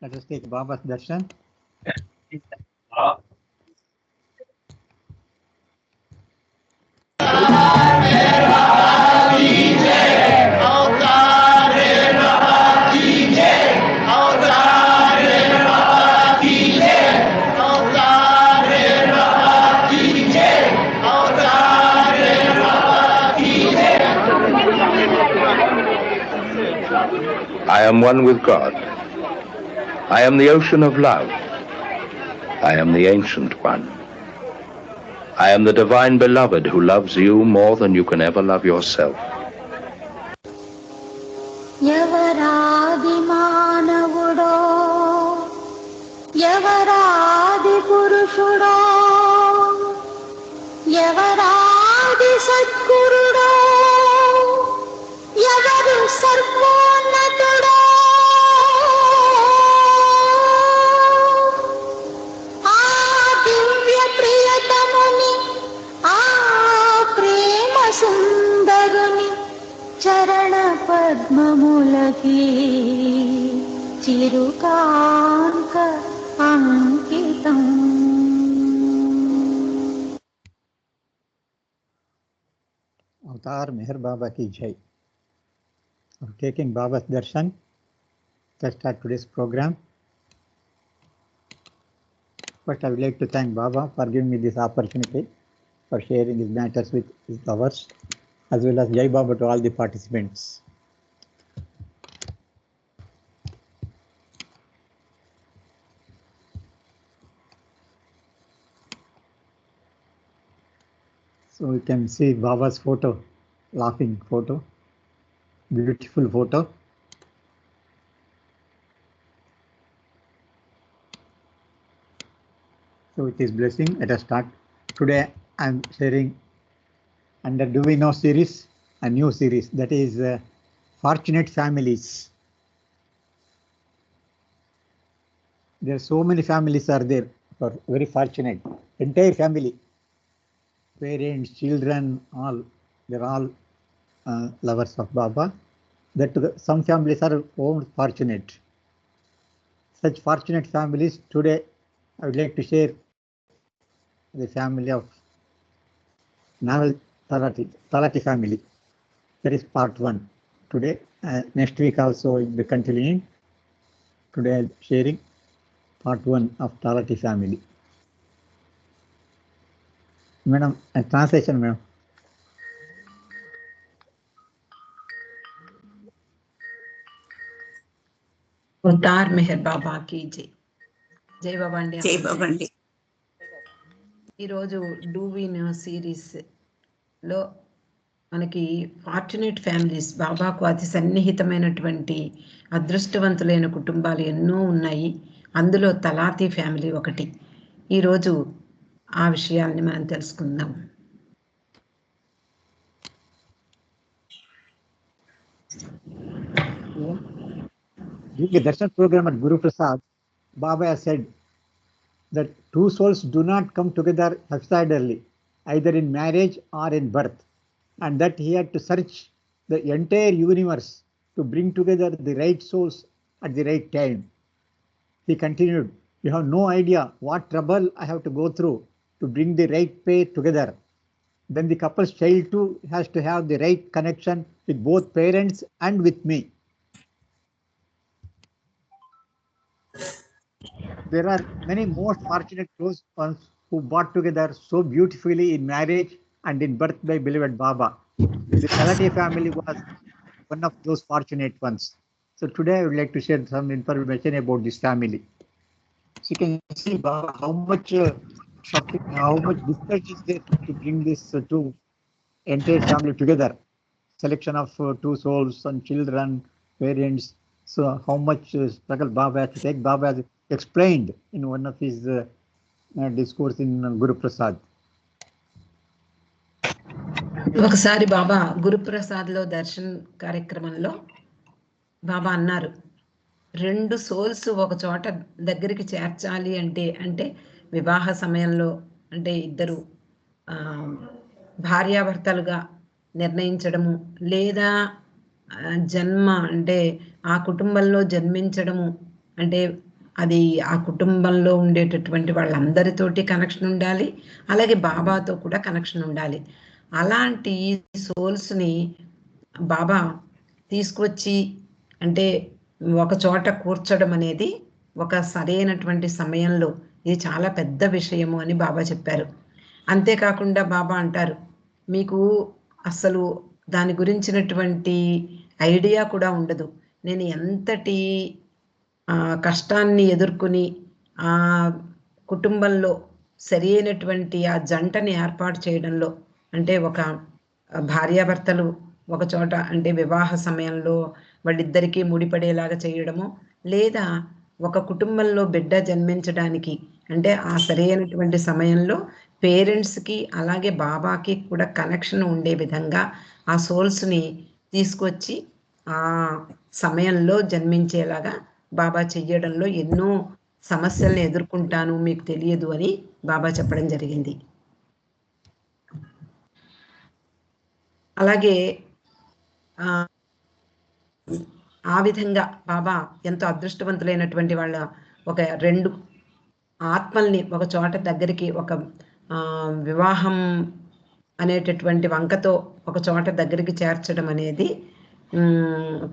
Let us take Baba's darshan. I am one with God. I am the ocean of love. I am the ancient one. I am the divine beloved who loves you more than you can ever love yourself. ఎవరాది మానవుడో ఎవరాది పురుషుడో ఎవరాది సద్గురుడో ఎవరు సర్వోన్నతుడో ఆ దివ్య ప్రియతముని ఆ ప్రేమ సుందరుని చరణ పద్మములకి చిరుకాంక అంకితం. Avatar Meher Baba ki jai. Taking Baba's darshan, let's start today's program. First, I would like to thank Baba for giving me this opportunity for sharing his matters with his lovers, as well as Jai Baba to all the participants. So you can see Baba's photo, laughing photo, beautiful photo. So with his blessing, let us start. Today I am sharing under Do We Know series, a new series, that is Fortunate Families. There are so many families are there, are very fortunate, entire family, parents, children, all, they're all lovers of Baba. That some families are more fortunate. Such fortunate families, today I would like to share the family of Naval Talati family. That is part 1. Today, next week also we'll be continuing. Today I'm sharing part 1 of Talati family. Madam, translation, madam. Avatar Meher Baba కి జై. జై బాబా అండి. జై బాబా అండి. ఈరోజు do we know series లో మనకి fortunate families, బాబాకు అతి సన్నిహితమైనటువంటి అదృష్టవంతులైన కుటుంబాలు ఎన్నో ఉన్నాయి. అందులో తలాతి ఫ్యామిలీ ఒకటి. ఈరోజు ఆ విషయాల్ని మనం తెలుసుకుందాం. During the darshan program at Guru Prasad, Baba has said that two souls do not come together haphazardly, either in marriage or in birth, and that he had to search the entire universe to bring together the right souls at the right time. He continued, "You have no idea what trouble I have to go through to bring the right pair together. Then the couple's child too has to have the right connection with both parents and with me. There are many most fortunate close ones who brought together so beautifully in marriage and in birth by beloved Baba. The Talati family was one of those fortunate ones. So today I would like to share some information about this family. So you can see Baba, how much suffering, how much difficulty is there to bring this two entire family together. Selection of two souls and children, parents. So how much struggle Baba has to take. Baba has explained in one of his discourse in Guru Prasad. ఒకసారి బాబా గురుప్రసాద్ లో దర్శన్ కార్యక్రమంలో బాబా అన్నారు, 2 souls ఒక చోట దగ్గరికి చేర్చాలి అంటే వివాహ సమయంలో, అంటే ఇద్దరు భార్యాభర్తలుగా నిర్ణయించడము, లేదా జన్మ అంటే ఆ కుటుంబంలో జన్మించడము, అంటే అది ఆ కుటుంబంలో ఉండేటటువంటి వాళ్ళందరితోటి కనెక్షన్ ఉండాలి, అలాగే బాబాతో కూడా కనెక్షన్ ఉండాలి. అలాంటి సోల్స్ని బాబా తీసుకొచ్చి అంటే ఒక చోట కూర్చడం అనేది ఒక సరైనటువంటి సమయంలో ఇది చాలా పెద్ద విషయము అని బాబా చెప్పారు. అంతేకాకుండా బాబా అంటారు, మీకు అసలు దాని గురించినటువంటి ఐడియా కూడా ఉండదు. నేను ఎంతటి కష్టాన్ని ఎదుర్కొని ఆ కుటుంబంలో సరి అయినటువంటి ఆ జంటని ఏర్పాటు చేయడంలో, అంటే ఒక భార్యాభర్తలు ఒక చోట అంటే వివాహ సమయంలో వాళ్ళిద్దరికీ ముడిపడేలాగా చేయడము, లేదా ఒక కుటుంబంలో బిడ్డ జన్మించడానికి అంటే ఆ సరైనటువంటి సమయంలో పేరెంట్స్కి అలాగే బాబాకి కూడా కనెక్షన్ ఉండే విధంగా ఆ సోల్స్ని తీసుకొచ్చి ఆ సమయంలో జన్మించేలాగా బాబా చెయ్యడంలో ఎన్నో సమస్యల్ని ఎదుర్కొంటాను, మీకు తెలియదు అని బాబా చెప్పడం జరిగింది. అలాగే ఆ విధంగా బాబా ఎంతో అదృష్టవంతులైనటువంటి వాళ్ళ ఒక 2 ఆత్మల్ని ఒక చోట దగ్గరికి ఒక వివాహం అనేటటువంటి వంకతో ఒక చోట దగ్గరికి చేర్చడం అనేది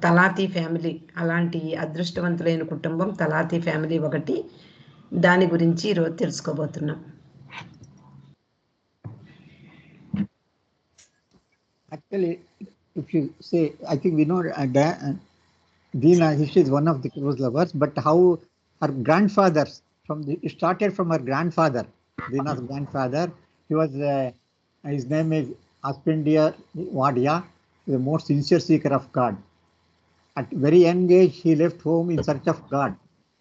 తలాతి ఫ్యామిలీ, అలాంటి అదృష్టవంతులైన కుటుంబం తలాతి ఫ్యామిలీ ఒకటి. దాని గురించి ఈరోజు తెలుసుకోబోతున్నాం. Actually, if you say, I think we know Deena, she is one of the close lovers, but how her grandfathers, it started from her grandfather, Deena's grandfather. He was, his name is Aspendia Wadia, the most sincere seeker of God. At very young age, he left home in search of God,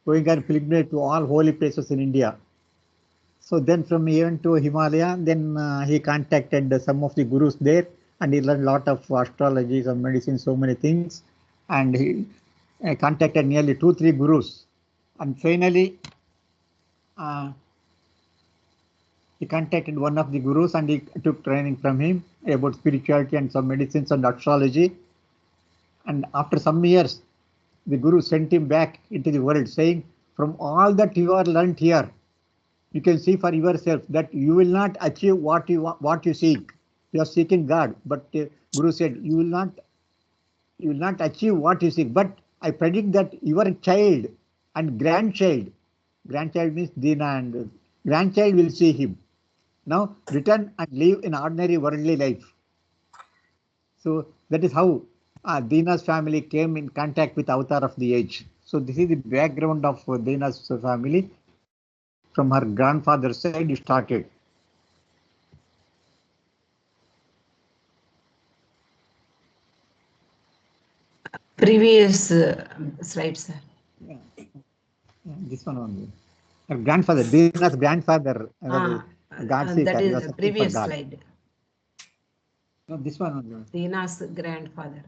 going on pilgrimage to all holy places in India. So then from he went to Himalaya, then he contacted some of the gurus there, and he learned a lot of astrology, some medicine, so many things. And he contacted nearly 2-3 gurus. And finally, he contacted one of the gurus and he took training from him about spirituality and some medicines and astrology. And after some years, the guru sent him back into the world saying, from all that you are learned here, you can see for yourself that you will not achieve what you seek. You are seeking God, but Guru said you will not achieve what you seek. But I predict that your child and grandchild means Deena, and grandchild will see him. Now return and live in ordinary worldly life. So that is how Deena's family came in contact with Avatar of the Age. So this is the background of Deena's family. From her grandfather's side, it started. Previous slide, sir. Yeah, this one only. Her grandfather, Deena's grandfather. God seeker, that is the previous God. slide. No, this one only. Deena's grandfather.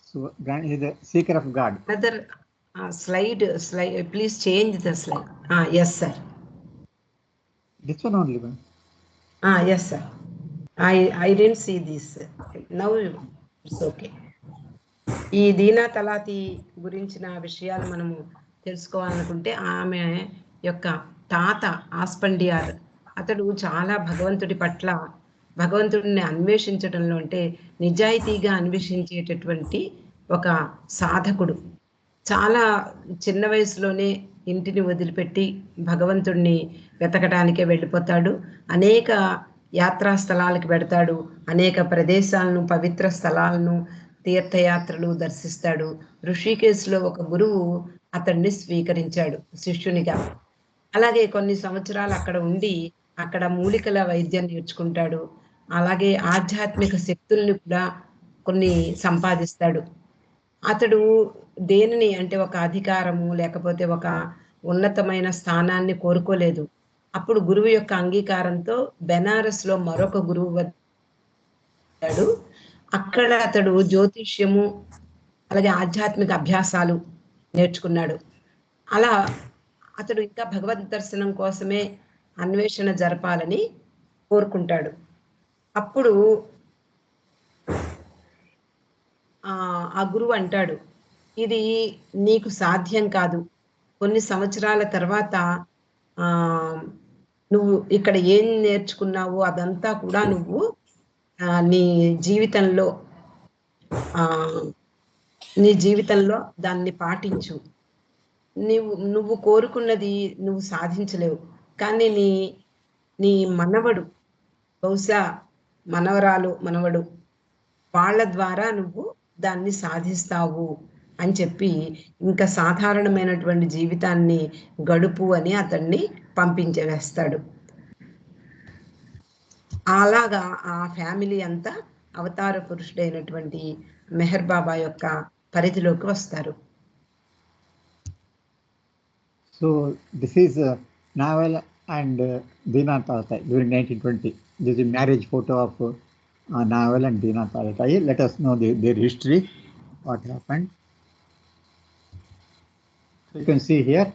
So he is a seeker of God. Another slide, please change the slide. Yes, sir. This one only. Yes, sir. I didn't see this. Now it's okay. ఈ దీనా తలాతి గురించిన విషయాలు మనము తెలుసుకోవాలనుకుంటే ఆమె యొక్క తాత ఆస్పండియార్, అతడు చాలా భగవంతుడి పట్ల భగవంతుడిని అన్వేషించడంలో అంటే నిజాయితీగా అన్వేషించేటటువంటి ఒక సాధకుడు. చాలా చిన్న వయసులోనే ఇంటిని వదిలిపెట్టి భగవంతుడిని వెతకడానికే వెళ్ళిపోతాడు. అనేక యాత్రా స్థలాలకు పెడతాడు, అనేక ప్రదేశాలను, పవిత్ర స్థలాలను, తీర్థయాత్రలు దర్శిస్తాడు. ఋషికేశ్లో ఒక గురువు అతన్ని స్వీకరించాడు శిష్యునిగా. అలాగే కొన్ని సంవత్సరాలు అక్కడ ఉండి అక్కడ మూలికల వైద్యం నేర్చుకుంటాడు. అలాగే ఆధ్యాత్మిక శక్తుల్ని కూడా కొన్ని సంపాదిస్తాడు. అతడు దేనిని అంటే ఒక అధికారము లేకపోతే ఒక ఉన్నతమైన స్థానాన్ని కోరుకోలేదు. అప్పుడు గురువు యొక్క అంగీకారంతో బెనారస్లో మరొక గురువు వచ్చాడు. అక్కడ అతడు జ్యోతిష్యము అలాగే ఆధ్యాత్మిక అభ్యాసాలు నేర్చుకున్నాడు. అలా అతడు ఇంకా భగవద్ దర్శనం కోసమే అన్వేషణ జరపాలని కోరుకుంటాడు. అప్పుడు ఆ గురువు అంటాడు, ఇది నీకు సాధ్యం కాదు, కొన్ని సంవత్సరాల తర్వాత ఆ నువ్వు ఇక్కడ ఏం నేర్చుకున్నావో అదంతా కూడా నువ్వు నీ జీవితంలో ఆ నీ జీవితంలో దాన్ని పాటించు. నువ్వు కోరుకున్నది నువ్వు సాధించలేవు, కానీ నీ మనవడు, బహుశా మనవడు వాళ్ళ ద్వారా నువ్వు దాన్ని సాధిస్తావు అని చెప్పి ఇంకా సాధారణమైనటువంటి జీవితాన్ని గడుపు అని అతన్ని పంపించేవేస్తాడు. అలాగా ఆ ఫ్యామిలీ అంతా అవతార పురుషుడైనటువంటి మెహర్ బాబా యొక్క పరిధిలోకి వస్తారు. So this is Naval and Dina Talatai during 1920. This is a marriage photo of Naval and Dina Talatai. Let us know their history, what happened. So you can see here,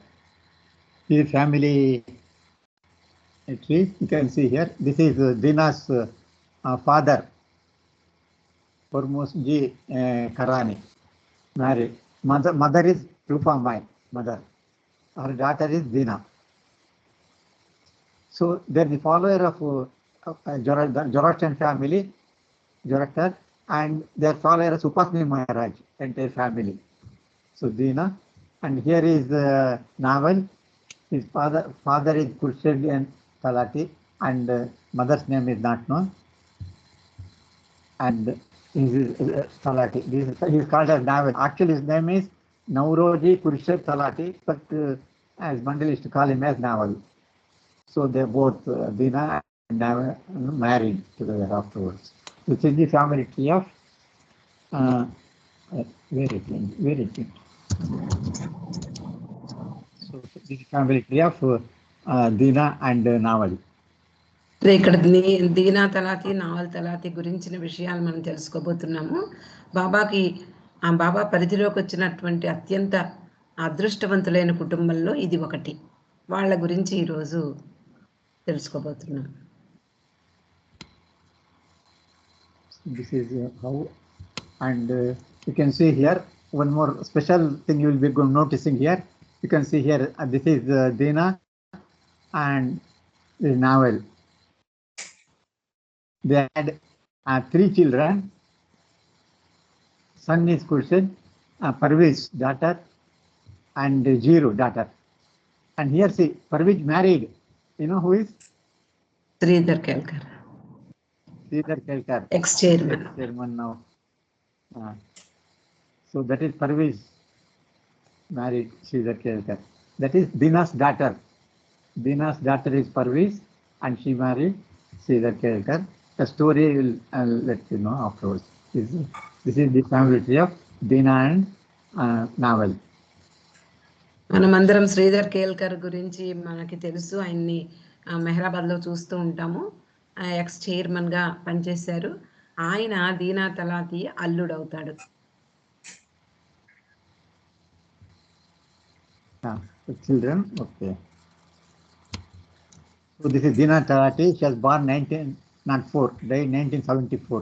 this is family tree. You can see here, this is Dina's father, Hormuzji Karani, married. Mother is Rupa Mai, mother. Her daughter is Dina. So they are the follower of Zoroastrian family, Zoroaster, and they are followers of Upasni Maharaj, entire family. So Dina, and here is Naval. His father is Kurshedian Talati, and mother's name is not known. And he is Talati. He is called as Naval. Actually, his name is Nauroji Kurshed Talati, but as Mandal used to call him as Naval. So they both, Dina and Naval, married together afterwards. This is the family tree of, where it is. So this is family tree of Dina and Naval. ఇక్కడ దీనా తలాతి, naval తలాతి గురించిన విషయాలు మనం తెలుసుకోబోతున్నాము. బాబా పరిధిలోకి వచ్చినటువంటి అత్యంత అదృష్టవంతులైన కుటుంబంలో ఇది ఒకటి. వాళ్ళ గురించి ఈరోజు తెలుసుకోబోతున్నాం. This is how, and you can see here one more special thing you will be noticing here. You can see here, this is Dina and this Naval. They had 3 children. Son is Kurshid, Parviz daughter, and Jiru daughter. And here see, Parviz married. You know who is? Sridhar Kelkar. Sridhar Kelkar. Ex-chairman. Ex-chairman now. So that is Parviz married Sridhar Kelkar. That is Dina's daughter. Dina's daughter is Parviz, and she married Sridhar Kelkar. The story will let you know afterwards. This is the family tree of Dina and Naval. మనమందరం శ్రీధర్ కేల్కర్ గురించి మనకి తెలుసు. ఆయన్ని మెహరాబాద్లో చూస్తూ ఉంటాము. X chairman గా పనిచేశారు. ఆయన దీనా తలాతి అల్లుడు అవుతాడు. The children, okay. So this is Dina Talati. She was born 1904, died 1974.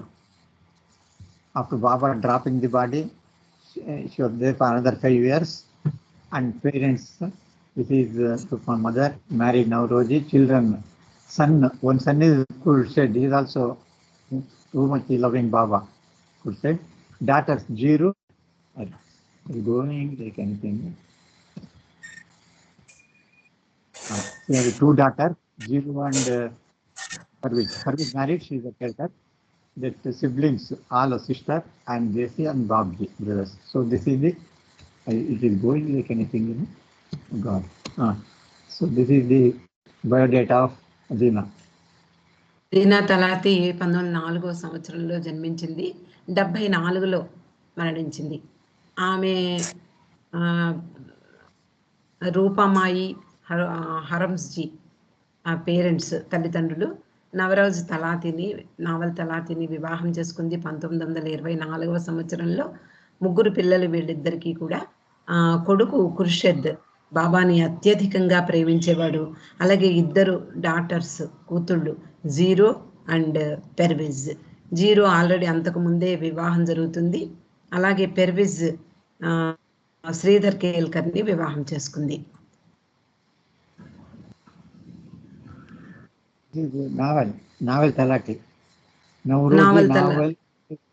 After Baba dropping the body, she was there for another 5 years. And parents, this is my mother, married Nauroji. Children, son, one son is Kurshid. He is also too much loving Baba. Kurshid. Daughters, Jiru, going like anything. She has 2 daughters, Jiru and Parviz. Parviz married, she is a Kelkar. The siblings, all a sister, and Jesse and Babji, brothers. So this is the, it is going like anything, you know. God. So this is the biodata of Dina. దీనా తలాతి 1904వ సంవత్సరంలో జన్మించింది. 74లో మరణించింది. ఆమె రూపమాయి హరమ్స్జీ parents, తల్లిదండ్రులు naval తలాతిని వివాహం చేసుకుంది 1924వ సంవత్సరంలో. 3 పిల్లలు వీళ్ళిద్దరికీ కూడా. కొడుకు కుర్షద్ బాబాని అత్యధికంగా ప్రేమించేవాడు. అలాగే 2 డాటర్స్, కూతుళ్ళు, జీరో అండ్ పెర్విజ్. జీరో ఆల్రెడీ అంతకు ముందే వివాహం జరుగుతుంది. అలాగే పెర్విజ్ శ్రీధర్ కేల్కర్ని వివాహం చేసుకుంది. నావెల్ Talati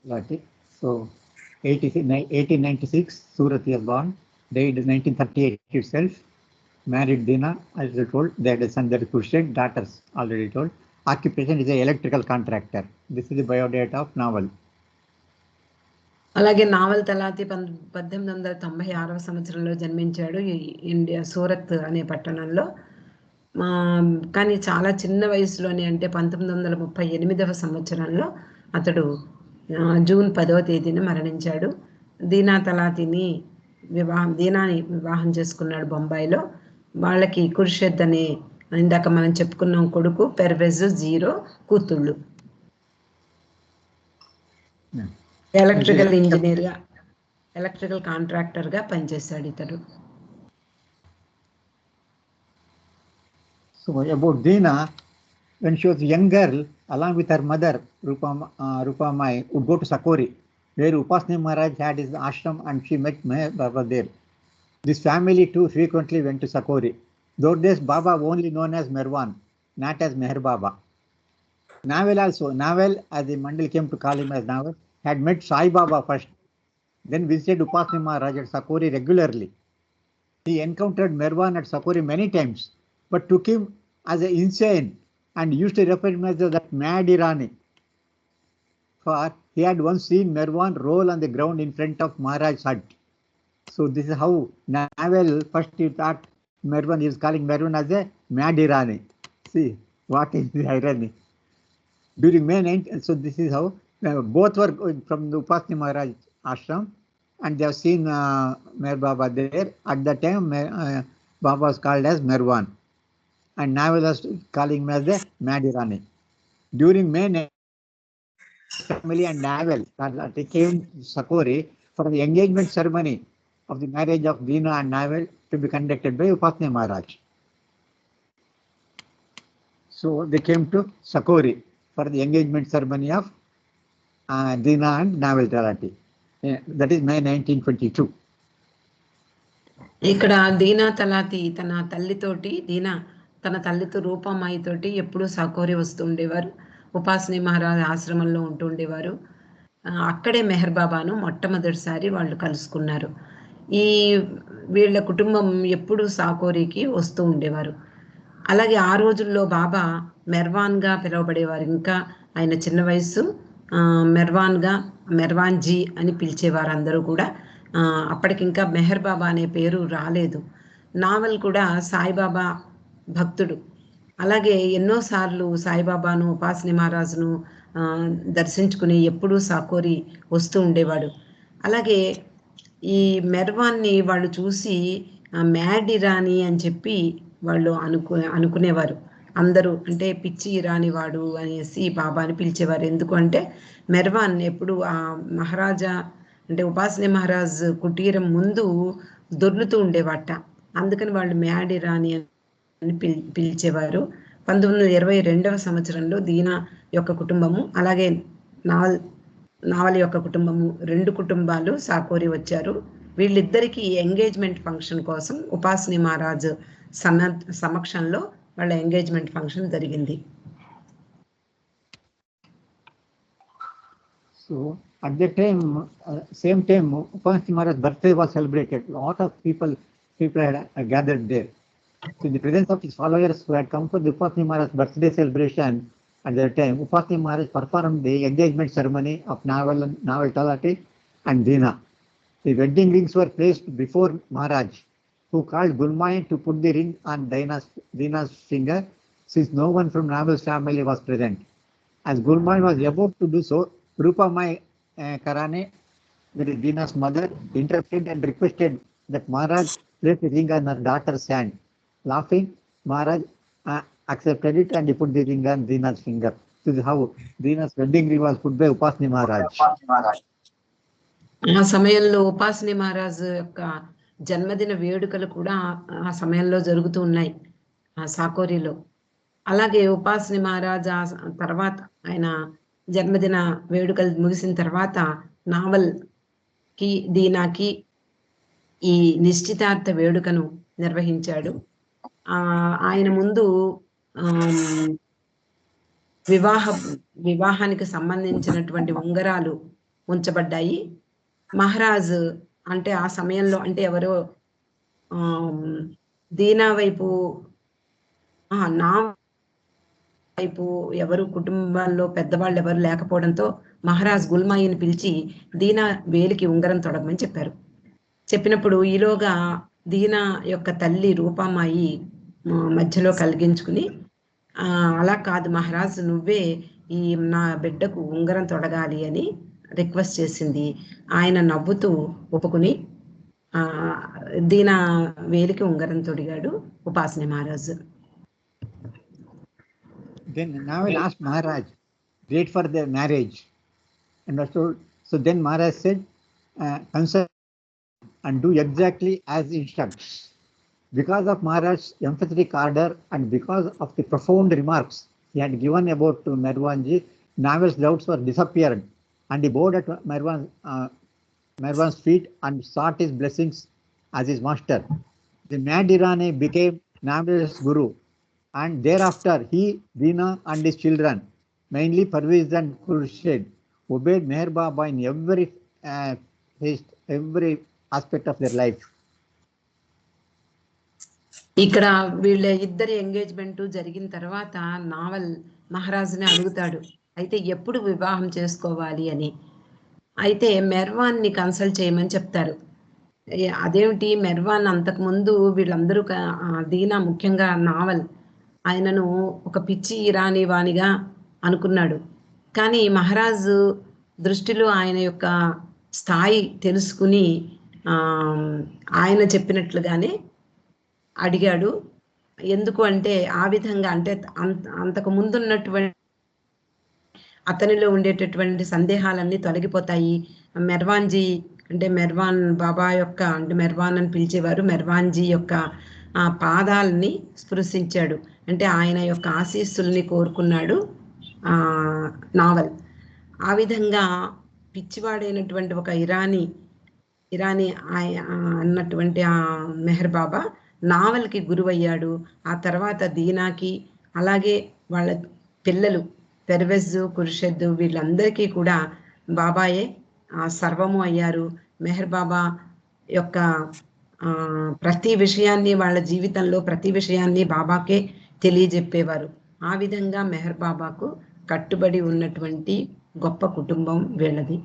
Talati. So 1896 Surat he was born, died in 1938 itself. Married Dina, as I told, they had a son, that is Christian, daughters already told. Occupation is an electrical contractor. This is the biodata of Naval. అలాగే naval తలాతి 1896వ సంవత్సరంలో జన్మించాడు India Surat అనే పట్టణంలో. కానీ చాలా చిన్న వయసులోనే, అంటే 1938వ సంవత్సరంలో అతడు జూన్ 10వ తేదీన మరణించాడు. దీనాని వివాహం చేసుకున్నాడు బొంబాయిలో. వాళ్ళకి ఖుర్షద్ అనే, ఇందాక మనం చెప్పుకున్నాం, కొడుకు, పెర్వెజ్, జీరో కూతుళ్ళు. ఎలక్ట్రికల్ ఇంజనీర్గా, ఎలక్ట్రికల్ కాంట్రాక్టర్గా పనిచేశాడు ఇతడు. So about Dina, when she was a young girl, along with her mother, Rupamai, would go to Sakori, where Upasni Maharaj had his ashram, and she met Meher Baba there. This family too frequently went to Sakori. Those days, Baba only known as Merwan, not as Meher Baba. Naval also, as the Mandal came to call him as Naval, had met Sai Baba first, then visited Upasni Maharaj at Sakori regularly. He encountered Merwan at Sakori many times, but took him as an insane and used to refer him as that mad Irani. For he had once seen Merwan roll on the ground in front of Maharaj's hut. So this is how Naval first he thought Merwan, he was calling Merwan as a mad Irani. See what is the irony. During May 9th, so this is how both were from the Upasni Maharaj ashram, and they have seen Meher Baba there. At that time, Baba was called as Merwan, and Naval was calling him as the Mad Irani. During May 9th, family and Naval they came to Sakori for the engagement ceremony of the marriage of Dina and Naval to be conducted by Upasni Maharaj. So they came to Sakori for the engagement ceremony of Dina and Naval Talati. That is May 1922. ఇక్కడ దీనా తలాతి తన తల్లితో రూపమ్మాయి తోటి ఎప్పుడూ సాకోరి వస్తూ ఉండేవారు. ఉపాసని మహారాజ్ ఆశ్రమంలో ఉంటూ ఉండేవారు. అక్కడే మెహర్ బాబాను మొట్టమొదటిసారి వాళ్ళు కలుసుకున్నారు. వీళ్ళ కుటుంబం ఎప్పుడు సాకోరికి వస్తూ ఉండేవారు. అలాగే ఆ రోజుల్లో బాబా మెర్వాన్గా పిలువబడేవారు. ఇంకా ఆయన చిన్న వయసు, మెర్వాన్ జీ అని పిలిచేవారు అందరూ కూడా. అప్పటికింకా మెహర్ బాబా అనే పేరు రాలేదు. నావల్ కూడా సాయిబాబా భక్తుడు. అలాగే ఎన్నోసార్లు సాయిబాబాను, ఉపాసని మహారాజును దర్శించుకుని ఎప్పుడూ సాకోరి వస్తూ ఉండేవాడు. అలాగే ఈ మెర్వాన్ని వాళ్ళు చూసి మ్యాడ్ ఇరానీ అని చెప్పి వాళ్ళు అనుకునేవారు అందరూ. అంటే పిచ్చి ఇరానీ వాడు అనేసి బాబాని పిలిచేవారు. ఎందుకు అంటే మెర్వాన్ ఎప్పుడు ఆ మహారాజా అంటే ఉపాసని మహారాజ్ కుటీరం ముందు దొర్లుతూ ఉండేవాట. అందుకని వాళ్ళు మ్యాడ్ ఇరానీ అని పిలిచేవారు. 1922వ సంవత్సరంలో దీనా యొక్క కుటుంబము, అలాగే నావల్ యొక్క కుటుంబము, 2 కుటుంబాలు సాకోరి వచ్చారు. వీళ్ళిద్దరికీ ఎంగేజ్మెంట్ ఫంక్షన్ కోసం ఉపాసని మహారాజ్ సమక్షంలో వాళ్ళ ఎంగేజ్మెంట్ ఫంక్షన్ జరిగింది. So at that time, same time, Upasni Maharaj's birthday was celebrated. A lot of people had gathered there. So in the presence of his followers who had come for the Upasni Maharaj's birthday celebration, at that time, Upasni Maharaj performed the engagement ceremony of Naval Talati and Dina. The wedding rings were placed before Maharaj, who called Gulmayan to put the ring on Dina's finger, since no one from Naval's family was present. As Gulmayan was about to do so, Rupamai Karane, that is Dina's mother, interrupted and requested that Maharaj place the ring on her daughter's hand. Laughing, Maharaj accepted it and he put the ring on Dina's finger. This is how Dina's wedding ring was put by Upasni Maharaj. ఆ సమయంలో ఉపాసని మహారాజ్ యొక్క జన్మదిన వేడుకలు కూడా ఆ సమయంలో జరుగుతూ ఉన్నాయి సాకోరిలో. అలాగే ఉపాసని మహారాజ్ తర్వాత ఆయన జన్మదిన వేడుకలు ముగిసిన తర్వాత నావల్ దీనాకి ఈ నిశ్చితార్థ వేడుకను నిర్వహించాడు. ఆయన ముందు వివాహానికి సంబంధించినటువంటి ఉంగరాలు ఉంచబడ్డాయి. మహారాజు అంటే ఆ సమయంలో అంటే ఎవరో దీనా వైపు నా వైపు ఎవరు కుటుంబంలో పెద్దవాళ్ళు ఎవరు లేకపోవడంతో మహారాజ్ గుల్మాయిని పిలిచి దీనా వేలికి ఉంగరం తొడగమని చెప్పారు. చెప్పినప్పుడు ఈలోగా దీనా యొక్క తల్లి రూపామాయి మధ్యలో కలిగించుకుని అలా కాదు మహారాజ్, నువ్వే ఈ నా బిడ్డకు ఉంగరం తొడగాలి అని రిక్వెస్ట్ చేసింది. ఆయన నవ్వుతూ ఒప్పుకుని దీనా వేలికి ఉంగరం తొడిగాడు ఉపాసని మహారాజు. Then Naval asked Maharaj, date for their marriage. And so then Maharaj said, consult and do exactly as instructs. Because of Maharaj's emphatic order and because of the profound remarks he had given about Merwanji, Naval's doubts were disappeared, and he bowed at Merwan's feet and sought his blessings as his master. The mad Irani became Naval's guru, and thereafter he, Dina and his children, mainly Parvez and Khurshid, obeyed Meher Baba in every aspect of their life. ఇక్కడ వీళ్ళ ఇద్దరి engagement జరిగిన తర్వాత naval మహారాజుని అడుగుతాడు, అయితే ఎప్పుడు వివాహం చేసుకోవాలి అని. అయితే మెర్వాన్ని కన్సల్ట్ చేయమని చెప్తారు. అదేమిటి, మెర్వాన్ అంతకుముందు వీళ్ళందరూ దీనా ముఖ్యంగా నావల్ ఆయనను ఒక పిచ్చి ఇరానీ వాణిగా అనుకున్నాడు. కానీ మహారాజు దృష్టిలో ఆయన యొక్క స్థాయి తెలుసుకుని ఆయన చెప్పినట్లుగానే అడిగాడు. ఎందుకు అంటే ఆ విధంగా అంటే అంతకు ముందున్నటువంటి అతనిలో ఉండేటటువంటి సందేహాలన్నీ తొలగిపోతాయి. మెర్వాన్జీ అంటే మెర్వాన్ బాబా యొక్క అంటే మెర్వాన్ అని పిలిచేవారు, మెర్వాన్జీ యొక్క పాదాలని స్పృశించాడు. అంటే ఆయన యొక్క ఆశీస్సుల్ని కోరుకున్నాడు నావల్. ఆ విధంగా పిచ్చివాడైనటువంటి ఒక ఇరానీ అన్నటువంటి ఆ మెహర్ బాబా నావల్కి గురువయ్యాడు. ఆ తర్వాత దీనాకి అలాగే వాళ్ళ పిల్లలు పెర్వెజ్ ఖుర్షద్ వీళ్ళందరికీ కూడా బాబాయే సర్వము అయ్యారు. మెహర్ బాబా యొక్క ప్రతి విషయాన్ని వాళ్ళ జీవితంలో ప్రతి విషయాన్ని బాబాకే తెలియజెప్పేవారు. ఆ విధంగా మెహర్ బాబాకు కట్టుబడి ఉన్నటువంటి గొప్ప కుటుంబం వీళ్ళది.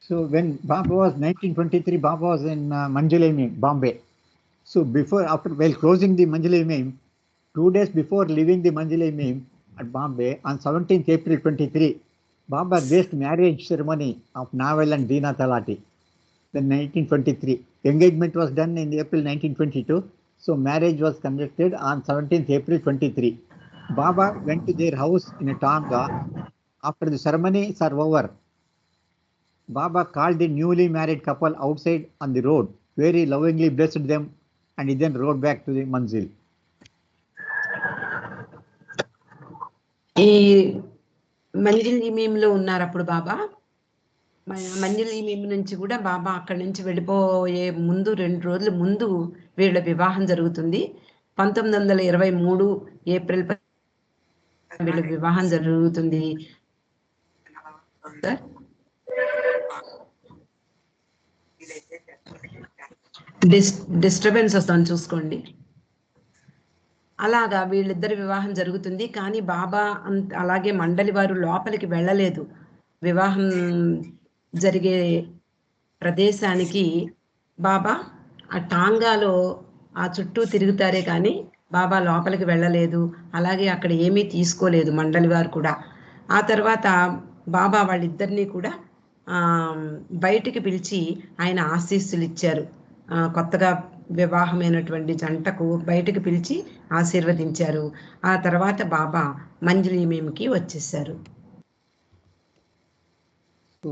So when Baba was 1923, Baba was in Manjulaimim, Bombay. So while closing the Manjulaimim, 2 days before leaving the Manjulaimim at Bombay, on 17th April 23, Baba graced marriage ceremony of Naval and Deena Talati. Then 1923, engagement was done in April 1922. So marriage was conducted on 17th April 23. Baba went to their house in a Tonga. After the ceremonies are over, Baba called the newly married couple outside on the road, where he lovingly blessed them, and he then rode back to the manzil. ఈ మంజిల్ ఇమీంలో ఉన్నారు అప్పుడు బాబా. మంజిల్ ఇమీం నుంచి కూడా బాబా అక్కడి నుంచి వెళ్ళిపోయే ముందు 2 రోజుల ముందు వీళ్ళ వివాహం జరుగుతుంది. 1923 ఏప్రిల్ వీళ్ళ వివాహం జరుగుతుంది. డిస్టర్బెన్స్ వస్తాను చూసుకోండి. అలాగా వీళ్ళిద్దరి వివాహం జరుగుతుంది. కానీ బాబా అలాగే మండలి వారు లోపలికి వెళ్ళలేదు. వివాహం జరిగే ప్రదేశానికి బాబా ఆ టాంగాలో ఆ చుట్టూ తిరుగుతారే కానీ బాబా లోపలికి వెళ్ళలేదు. అలాగే అక్కడ ఏమీ తీసుకోలేదు మండలి వారు కూడా. ఆ తర్వాత బాబా వాళ్ళిద్దరినీ కూడా బయటికి పిలిచి ఆయన ఆశీస్సులు ఇచ్చారు. కొత్తగా వివాహమైనటువంటి జంటకు బయటికి పిలిచి ఆశీర్వదించారు. ఆ తర్వాత బాబా మంజులీమేమికి వచ్చేసారు. So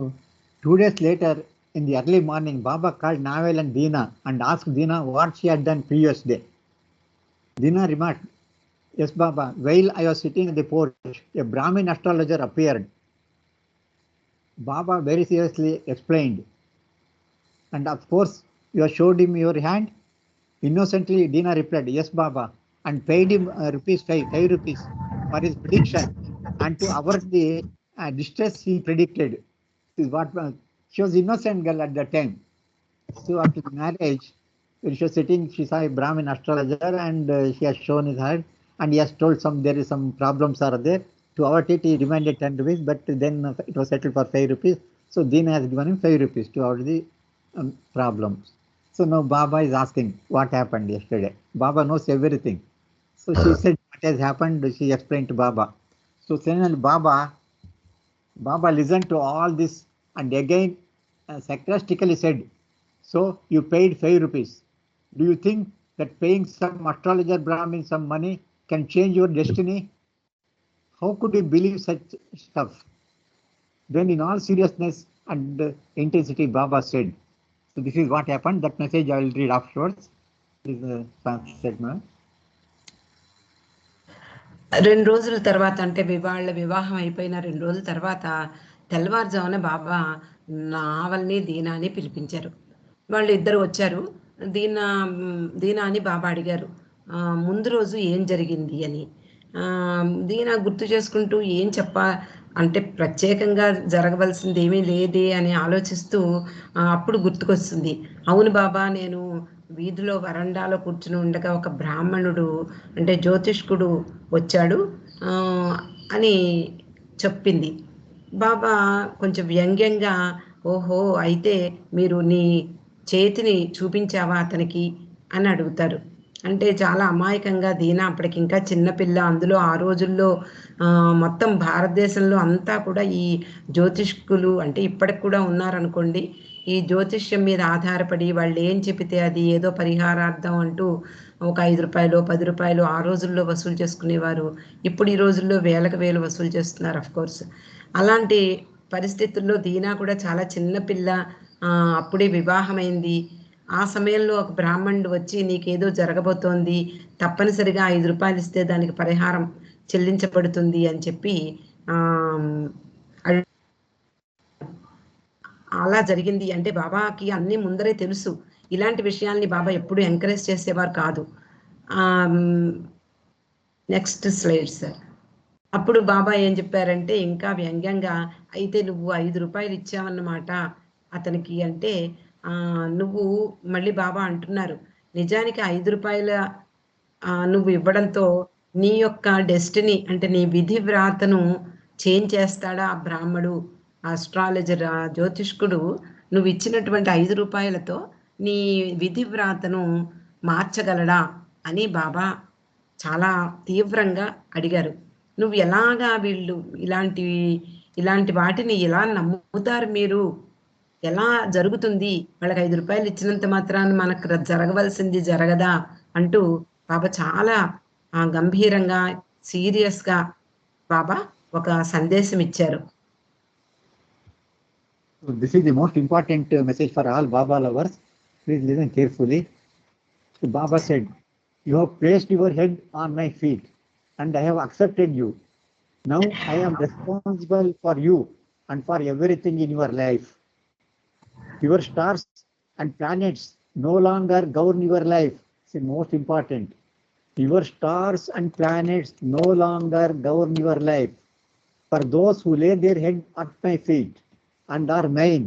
2 days later, in the early morning, Baba called Naval and Deena and asked Deena what she had done previous day. Deena remarked, "Yes, Baba, while I was sitting in the porch, a Brahmin astrologer appeared. Baba very seriously explained, and of course, you have showed him your hand. Innocently, Dina replied, yes, Baba, and paid him rupees 5 rupees for his prediction and to avert the distress he predicted. This is what she was innocent girl at that time. So after the marriage, when she was sitting, she saw a Brahmin astrologer and she has shown his hand and he has told there is some problems are there. To avert it, he demanded 10 rupees, but then it was settled for 5 rupees. So Dina has given him 5 rupees to avert the problems. So now Baba is asking what happened yesterday. Baba knows everything. So she said what has happened. She explained to Baba. So then Baba listened to all this and again sarcastically said, so you paid 5 rupees. Do you think that paying some astrologer Brahmin some money can change your destiny? How could you believe such stuff? Then in all seriousness and intensity, Baba said, so this is what happened. That message I will read afterwards. This is the statement. 2 రోజుల తర్వాత అంటే వాళ్ళ వివాహం అయిపోయిన 2 రోజుల తర్వాత తెల్లవారుజామున బాబా నావల్ని దీనాని పిలిపించారు. వాళ్ళు ఇద్దరు వచ్చారు. దీనా అని బాబా అడిగారు, ముందు రోజు ఏం జరిగింది అని. దీనా గుర్తు చేసుకుంటూ ఏం అంటే ప్రత్యేకంగా జరగవలసింది ఏమీ లేదే అని ఆలోచిస్తూ అప్పుడు గుర్తుకొస్తుంది, అవును బాబా, నేను వీధిలో వరండాలో కూర్చుని ఉండగా ఒక బ్రాహ్మణుడు అంటే జ్యోతిష్కుడు వచ్చాడు అని చెప్పింది. బాబా కొంచెం వ్యంగ్యంగా, ఓహో అయితే మీరు నీ చేతిని చూపించావా అతనికి అని అడుగుతారు. అంటే చాలా అమాయకంగా దీనా అప్పటికి ఇంకా చిన్నపిల్ల. అందులో ఆ రోజుల్లో మొత్తం భారతదేశంలో అంతా కూడా ఈ జ్యోతిష్కులు అంటే ఇప్పటికి కూడా ఉన్నారనుకోండి, ఈ జ్యోతిష్యం మీద ఆధారపడి వాళ్ళు ఏం చెబితే అది ఏదో పరిహారార్థం అంటూ ఒక 5 రూపాయలు 10 రూపాయలు ఆ రోజుల్లో వసూలు చేసుకునేవారు. ఇప్పుడు ఈ రోజుల్లో వేలకు వేలు వసూలు చేస్తున్నారు అఫ్ కోర్స్. అలాంటి పరిస్థితుల్లో దీనా కూడా చాలా చిన్నపిల్ల, అప్పుడే వివాహమైంది. ఆ సమయంలో ఒక బ్రాహ్మణుడు వచ్చి నీకేదో జరగబోతోంది, తప్పనిసరిగా 5 రూపాయలు ఇస్తే దానికి పరిహారం చెల్లించబడుతుంది అని చెప్పి అలా జరిగింది. అంటే బాబాకి అన్ని ముందరే తెలుసు. ఇలాంటి విషయాల్ని బాబా ఎప్పుడు ఎంకరేజ్ చేసేవారు కాదు. Next slide sir. అప్పుడు బాబా ఏం చెప్పారంటే ఇంకా వ్యంగ్యంగా, అయితే నువ్వు 5 రూపాయలు ఇచ్చావన్నమాట అతనికి అంటే నువ్వు మళ్ళీ బాబా అంటున్నారు, నిజానికి 5 రూపాయల నువ్వు ఇవ్వడంతో నీ యొక్క డెస్టినీ అంటే నీ విధి వ్రాతను చేంజ్ చేస్తాడా ఆ బ్రాహ్మడు, ఆస్ట్రాలజర్, జ్యోతిష్కుడు నువ్వు ఇచ్చినటువంటి 5 రూపాయలతో నీ విధి వ్రాతను మార్చగలడా అని బాబా చాలా తీవ్రంగా అడిగారు. నువ్వు ఎలాగా వీళ్ళు ఇలాంటి వాటిని ఎలా నమ్ముతారు మీరు, ఎలా జరుగుతుంది, వాళ్ళకి 5 రూపాయలు ఇచ్చినంత మాత్రాన మనకు జరగవలసింది జరగదా అంటూ బాబా చాలా గంభీరంగా సీరియస్గా బాబా ఒక సందేశం ఇచ్చారు. This is the most important message for all Baba lovers. Please listen carefully. So Baba said, you have placed your head on my feet and I have accepted you. Now I am responsible for you and for everything in your life. Your stars and planets no longer govern your life. This is most important. Your stars and planets no longer govern your life. For those who lay their head at my feet and are mine,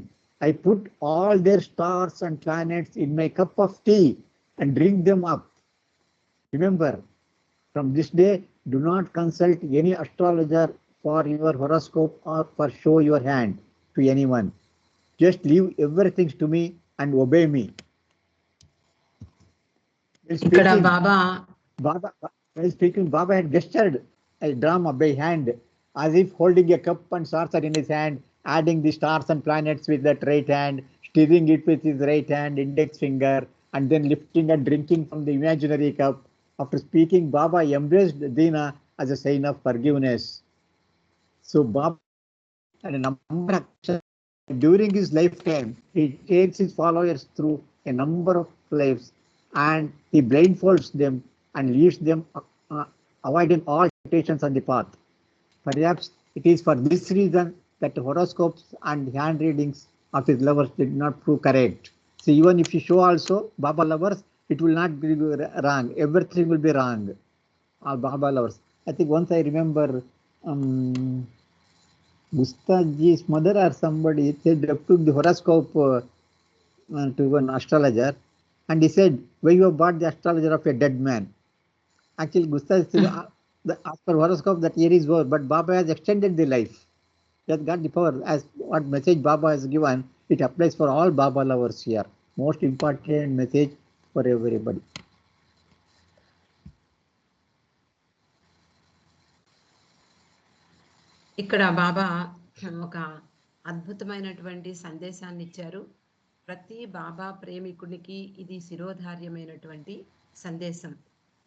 I put all their stars and planets in my cup of tea and drink them up. Remember, from this day, do not consult any astrologer for your horoscope or for show your hand to anyone. Just leave everything to me and obey me. While speaking, Baba had gestured a drama by hand, as if holding a cup and saucer in his hand, adding the stars and planets with that right hand, stirring it with his right hand, index finger, and then lifting and drinking from the imaginary cup. After speaking, Baba embraced Dina as a sign of forgiveness. So Baba had a number of during his lifetime, he takes his followers through a number of lives and he blindfolds them and leads them avoiding all temptations on the path. Perhaps it is for this reason that horoscopes and hand readings of his lovers did not prove correct. So even if you show also Baba lovers, it will not be wrong. Everything will be wrong. All Baba lovers. I think once I remember Gustaji's mother or somebody said took the horoscope to an astrologer, and he said, "Why you have bought the astrologer of a dead man?" Actually, Gustav said, as per horoscope that year is over, but Baba has extended the life. He has got the power. As what message Baba has given, it applies for all Baba lovers here. Most important message for everybody. ఇక్కడ బాబా ఒక అద్భుతమైనటువంటి సందేశాన్ని ఇచ్చారు. ప్రతి బాబా ప్రేమికునికి ఇది శిరోధార్యమైనటువంటి సందేశం.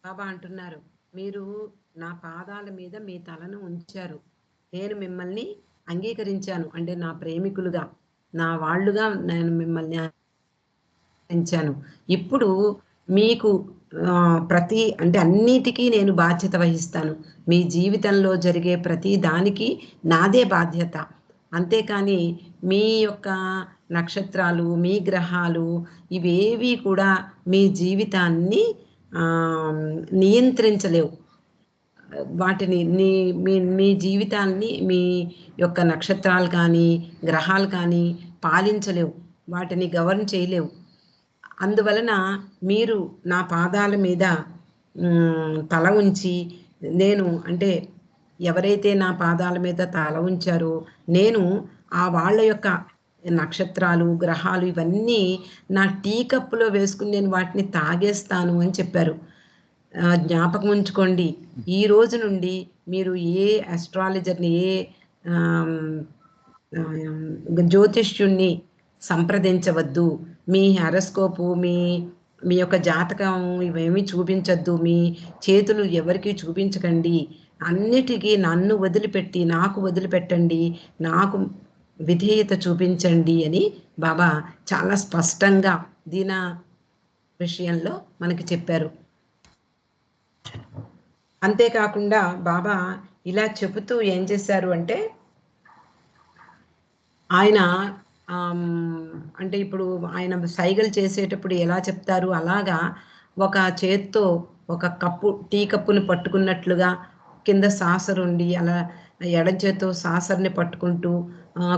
బాబా అంటున్నారు, మీరు నా పాదాల మీద మీ తలను ఉంచారు, నేను మిమ్మల్ని అంగీకరించాను, అంటే నా ప్రేమికులుగా, నా వాళ్ళుగా నేను మిమ్మల్ని అంగీకరించాను. ఇప్పుడు మీకు ప్రతి అంటే అన్నిటికీ నేను బాధ్యత వహిస్తాను. మీ జీవితంలో జరిగే ప్రతి దానికి నాదే బాధ్యత. అంతేకాని మీ యొక్క నక్షత్రాలు, మీ గ్రహాలు ఇవేవి కూడా మీ జీవితాన్ని నియంత్రించలేవు. వాటిని మీ జీవితాన్ని మీ యొక్క నక్షత్రాలు కానీ గ్రహాలు కానీ పాలించలేవు, వాటిని గవర్న్ చేయలేవు. అందువలన మీరు నా పాదాల మీద తల ఉంచి, నేను అంటే ఎవరైతే నా పాదాల మీద తల ఉంచారో నేను ఆ వాళ్ళ యొక్క నక్షత్రాలు గ్రహాలు ఇవన్నీ నా టీ కప్పులో వేసుకుని నేను వాటిని తాగేస్తాను అని చెప్పారు. జ్ఞాపకం ఉంచుకోండి, ఈ రోజు నుండి మీరు ఏ అస్ట్రాలజర్ని, ఏ జ్యోతిష్యుణ్ణి సంప్రదించవద్దు. మీ హారోస్కోపు, మీ యొక్క జాతకం ఇవేమీ చూపించద్దు. మీ చేతులు ఎవరికి చూపించకండి. అన్నిటికీ నన్ను వదిలిపెట్టి నాకు వదిలిపెట్టండి, నాకు విధేయత చూపించండి అని బాబా చాలా స్పష్టంగా దీన విషయంలో మనకి చెప్పారు. అంతేకాకుండా బాబా ఇలా చెబుతూ ఏం చేశారు అంటే, ఆయన అంటే ఇప్పుడు ఆయన సైగలు చేసేటప్పుడు ఎలా చెప్తారు, అలాగా ఒక చేత్తో ఒక కప్పు, టీ కప్పుని పట్టుకున్నట్లుగా కింద సాసరుండి, అలా ఎడం చేత్తో సాసర్ని పట్టుకుంటూ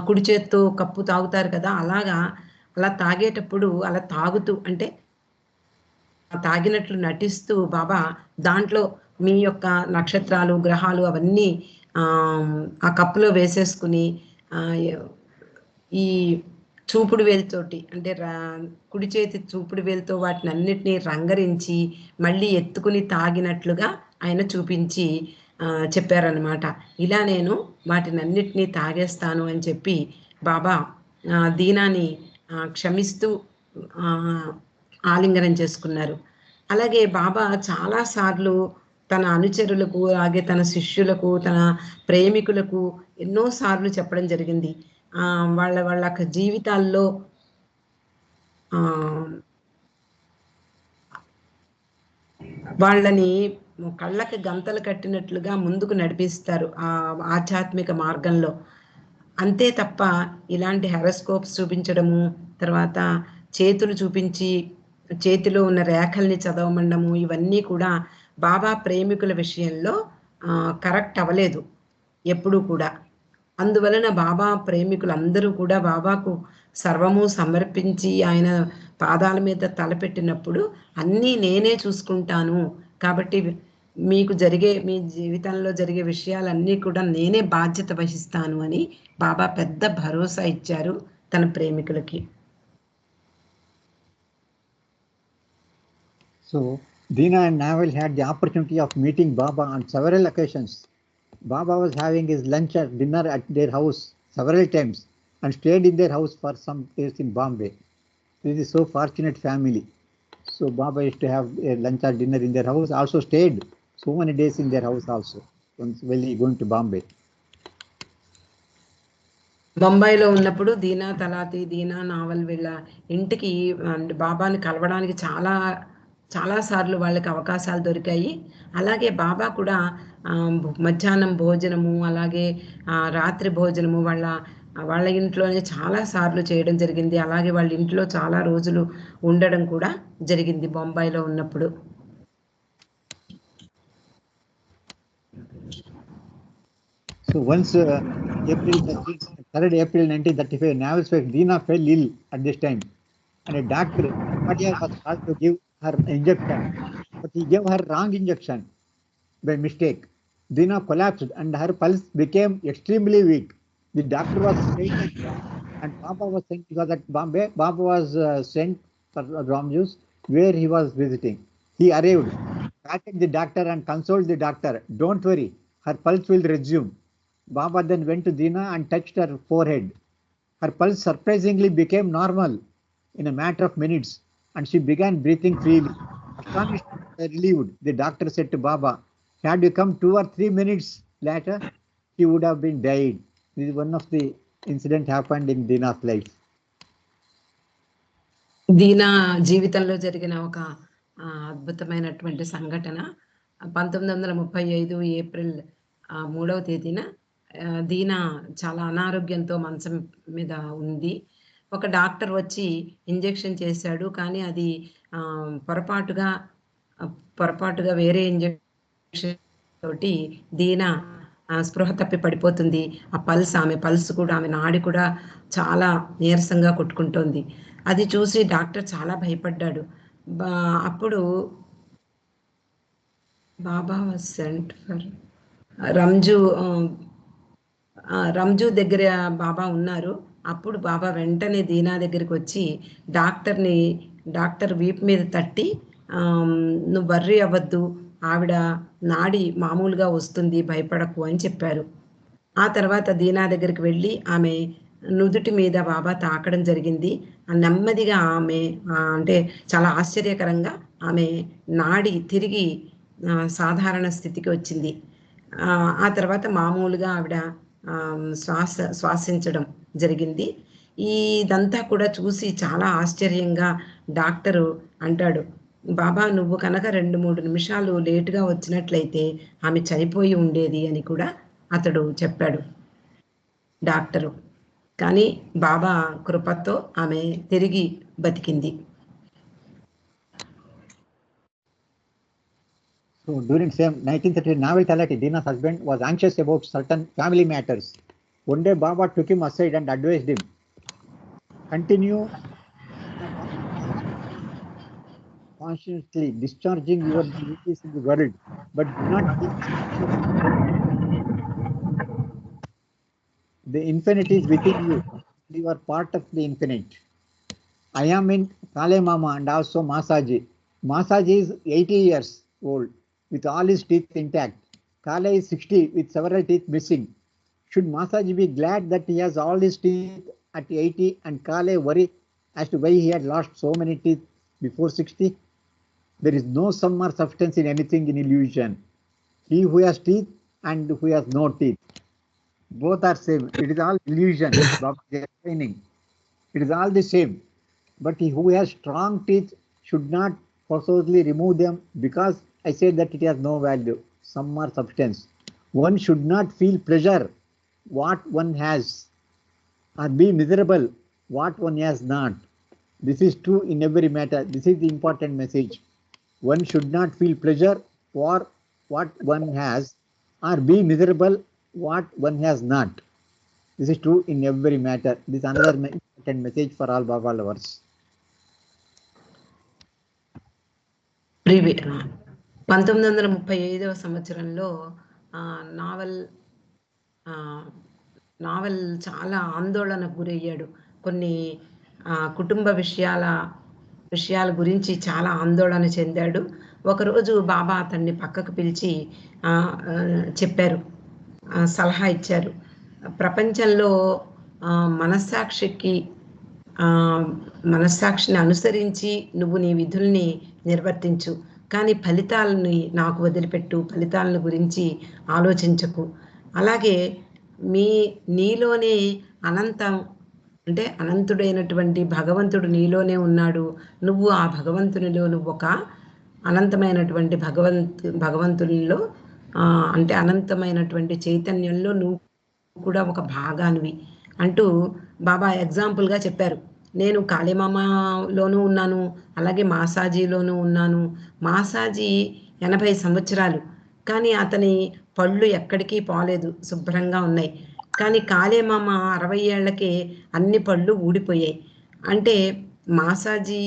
కుడి చేత్తో కప్పు తాగుతారు కదా, అలాగా అలా తాగేటప్పుడు అలా తాగుతూ అంటే తాగినట్లు నటిస్తూ బాబా దాంట్లో మీ యొక్క నక్షత్రాలు గ్రహాలు అవన్నీ ఆ కప్పులో వేసేసుకుని ఈ చూపుడు వేలుతోటి అంటే కుడి చేతి చూపుడు వేలుతో వాటిని అన్నిటినీ రంగరించి మళ్ళీ ఎత్తుకుని తాగినట్లుగా ఆయన చూపించి చెప్పారనమాట. ఇలా నేను వాటిని అన్నిటినీ తాగేస్తాను అని చెప్పి బాబా దీనాన్ని క్షమిస్తూ ఆలింగనం చేసుకున్నారు. అలాగే బాబా చాలాసార్లు తన అనుచరులకు, అలాగే తన శిష్యులకు, తన ప్రేమికులకు ఎన్నోసార్లు చెప్పడం జరిగింది. వాళ్ళ జీవితాల్లో వాళ్ళని కళ్ళకి గంతలు కట్టినట్లుగా ముందుకు నడిపిస్తారు ఆ ఆధ్యాత్మిక మార్గంలో. అంతే తప్ప ఇలాంటి హారోస్కోప్స్ చూపించడము, తర్వాత చేతులు చూపించి చేతిలో ఉన్న రేఖల్ని చదవమండము, ఇవన్నీ కూడా బాబా ప్రేమికుల విషయంలో కరెక్ట్ అవ్వలేదు ఎప్పుడూ కూడా. అందువలన బాబా ప్రేమికులందరూ కూడా బాబాకు సర్వము సమర్పించి ఆయన పాదాల మీద తలపెట్టినప్పుడు అన్నీ నేనే చూసుకుంటాను, కాబట్టి మీకు మీ జీవితంలో జరిగే విషయాలన్నీ కూడా నేనే బాధ్యత వహిస్తాను అని బాబా పెద్ద భరోసా ఇచ్చారు తన ప్రేమికులకి. So Dina and Naval had the opportunity of meeting Baba on several occasions. Baba was having his lunch or dinner at their house several times and stayed in their house for some days in Bombay. This is so fortunate family. So Baba used to have a lunch or dinner in their house, also stayed so many days in their house also, once when he going to Bombay. బొంబాయిలో ఉన్నప్పుడు దీనా తలాతి, దీనా naval వీళ్ళ ఇంటికి బాబాని కలవడానికి చాలా సార్లు వాళ్ళకి అవకాశాలు దొరికాయి. అలాగే బాబా కూడా మధ్యాహ్నం భోజనము అలాగే రాత్రి భోజనము వాళ్ళ ఇంట్లోనే చాలా సార్లు చేయడం జరిగింది. అలాగే వాళ్ళ ఇంట్లో చాలా రోజులు ఉండడం కూడా జరిగింది బొంబాయిలో ఉన్నప్పుడు. So once April 3rd April 1935, Naval's wife Dina fell ill at this time, and a doctor was called to give her injection, but he gave her wrong injection by mistake. Dina collapsed and her pulse became extremely weak. The doctor was sent and Baba was sent because at Bombay. Baba was sent for Ramjus where he was visiting. He arrived, patted the doctor and consoled the doctor. Don't worry, her pulse will resume. Baba then went to Dina and touched her forehead. Her pulse surprisingly became normal in a matter of minutes and she began breathing freely. Astonished and relieved, the doctor said to Baba, had you come 2 or 3 minutes later, she would have been died. This is one of the incident happened in Dina's life. దీనా జీవితంలో జరిగిన ఒక అద్భుతమైనటువంటి సంఘటన 1935 April 3వ తేదీన దీనా చాలా అనారోగ్యంతో మంచం మీద ఉంది. ఒక డాక్టర్ వచ్చి ఇంజెక్షన్ చేశాడు, కానీ అది పొరపాటుగా వేరే ఇంజెక్షన్ తోటి దీనా స్పృహ తప్పి పడిపోతుంది. ఆమె పల్స్ కూడా, ఆమె నాడి కూడా చాలా నీరసంగా కొట్టుకుంటోంది. అది చూసి డాక్టర్ చాలా భయపడ్డాడు. అప్పుడు బాబా వాజ్ సెంట్ ఫర్ రంజు దగ్గర బాబా ఉన్నారు. అప్పుడు బాబా వెంటనే దీనా దగ్గరికి వచ్చి డాక్టర్ వీపు మీద తట్టి, నువ్వు వర్రీ అవ్వద్దు, ఆవిడ నాడి మామూలుగా వస్తుంది, భయపడకు అని చెప్పారు. ఆ తర్వాత దీనా దగ్గరికి వెళ్ళి ఆమె నుదుటి మీద బాబా తాకడం జరిగింది. నెమ్మదిగా ఆమె అంటే చాలా ఆశ్చర్యకరంగా ఆమె నాడి తిరిగి సాధారణ స్థితికి వచ్చింది. ఆ తర్వాత మామూలుగా ఆవిడ శ్వాసించడం జరిగింది. ఇదంతా కూడా చూసి చాలా ఆశ్చర్యంగా డాక్టరు అంటాడు, బాబా నువ్వు కనుక 2-3 నిమిషాలు లేటుగా వచ్చినట్లయితే ఆమె చనిపోయి ఉండేది అని కూడా అతడు చెప్పాడు డాక్టరు. కానీ బాబా కృపతో ఆమె తిరిగి బతికింది. So during same 1930 Naval Talati, Dina's husband was anxious about certain family matters. One day Baba took him aside and advised him, continue consciously discharging your duties in the world, but do not the infinite is within you. You are part of the infinite. I am in Kale Mama and also Masaji. Masaji is 80 years old with all his teeth intact. Kale is 60 with several teeth missing. Should Masaji be glad that he has all his teeth at 80 and Kale worry as to why he had lost so many teeth before 60? There is no sum or substance in anything in illusion. He who has teeth and who has no teeth, both are same. It is all illusion. Baba is explaining. It is all the same. But he who has strong teeth should not forcibly remove them, because I said that it has no value, sum or substance. One should not feel pleasure what one has, or be miserable what one has not. This is true in every matter. This is the important message. One should not feel pleasure for what one has, or be miserable what one has not. This is true in every matter. This is another important message for all Baba lovers. 1935వ సంవత్సరంలో naval చాలా ఆందోళనకు గురయ్యాడు. కొన్ని కుటుంబ విషయాల గురించి చాలా ఆందోళన చెందాడు. ఒకరోజు బాబా అతన్ని పక్కకు పిలిచి చెప్పారు, సలహా ఇచ్చారు. ప్రపంచంలో మనస్సాక్షిని అనుసరించి నువ్వు నీ విధుల్ని నిర్వర్తించు, కానీ ఫలితాలని నాకు వదిలిపెట్టు, ఫలితాలను గురించి ఆలోచించకు. అలాగే నీలోనే అనంతుడైనటువంటి భగవంతుడు నీలోనే ఉన్నాడు. నువ్వు ఆ భగవంతునిలో, నువ్వు ఒక అనంతమైనటువంటి భగవంతునిలో అంటే అనంతమైనటువంటి చైతన్యంలో నువ్వు కూడా ఒక భాగానివి అంటూ బాబా ఎగ్జాంపుల్గా చెప్పారు. నేను కాళీమామలోనూ ఉన్నాను, అలాగే మాసాజీలోనూ ఉన్నాను. మాసాజీ 80 సంవత్సరాలు, కానీ అతని పళ్ళు ఎక్కడికి పోలేదు, శుభ్రంగా ఉన్నాయి. కానీ కాళీమామ 60 ఏళ్లకే అన్ని పళ్ళు ఊడిపోయాయి. అంటే మాసాజీ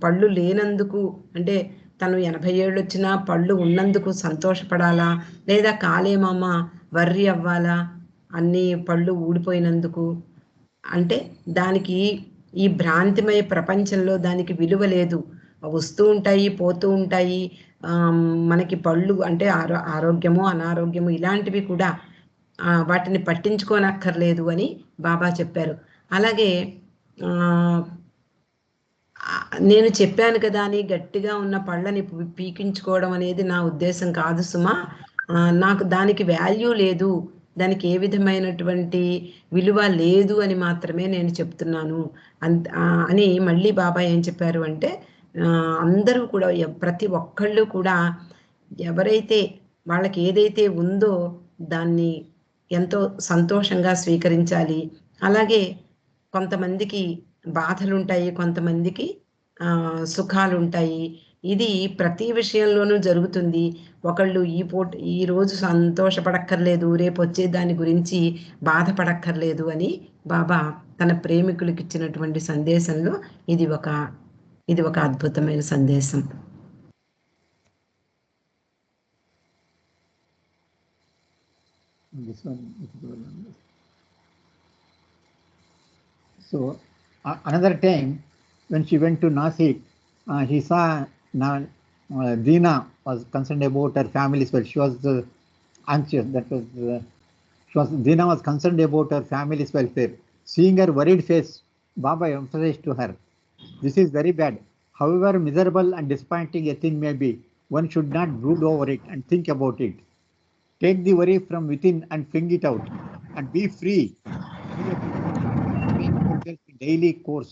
పళ్ళు లేనందుకు, అంటే తను 80 ఏళ్ళు వచ్చినా పళ్ళు ఉన్నందుకు సంతోషపడాలా, లేదా కాళీమామ వర్రి అవ్వాలా అన్ని పళ్ళు ఊడిపోయినందుకు? అంటే దానికి ఈ భ్రాంతిమయ ప్రపంచంలో దానికి విలువ లేదు. వస్తూ ఉంటాయి, పోతూ ఉంటాయి. మనకి పళ్ళు అంటే ఆరోగ్యము అనారోగ్యము ఇలాంటివి కూడా వాటిని పట్టించుకోనక్కర్లేదు అని బాబా చెప్పారు. అలాగే నేను చెప్పాను కదా అని గట్టిగా ఉన్న పళ్ళని పీకించుకోవడం అనేది నా ఉద్దేశం కాదు సుమా. నాకు దానికి వాల్యూ లేదు, దానికి ఏ విధమైనటువంటి విలువ లేదు అని మాత్రమే నేను చెప్తున్నాను అని మళ్ళీ బాబా ఏం చెప్పారు అంటే, అందరూ కూడా ప్రతి ఒక్కళ్ళు కూడా ఎవరైతే వాళ్ళకి ఏదైతే ఉందో దాన్ని ఎంతో సంతోషంగా స్వీకరించాలి. అలాగే కొంతమందికి బాధలు ఉంటాయి, కొంతమందికి సుఖాలు ఉంటాయి. ఇది ప్రతి విషయంలోనూ జరుగుతుంది. ఒకళ్ళు ఈ రోజు సంతోషపడక్కర్లేదు, రేపు వచ్చే దాని గురించి బాధపడక్కర్లేదు అని బాబా తన ప్రేమికులకు ఇచ్చినటువంటి సందేశంలో ఇది ఒక అద్భుతమైన సందేశం. This one. So another time when she went to Nasik, he saw Dina was concerned about her family's well. She was anxious. Dina was concerned about her family's welfare. Seeing her worried face, Baba emphasized to her, "This is very bad. However miserable and disappointing a thing may be, one should not brood over it and think about it. Take the worry from within and fling it out, and be free. Daily course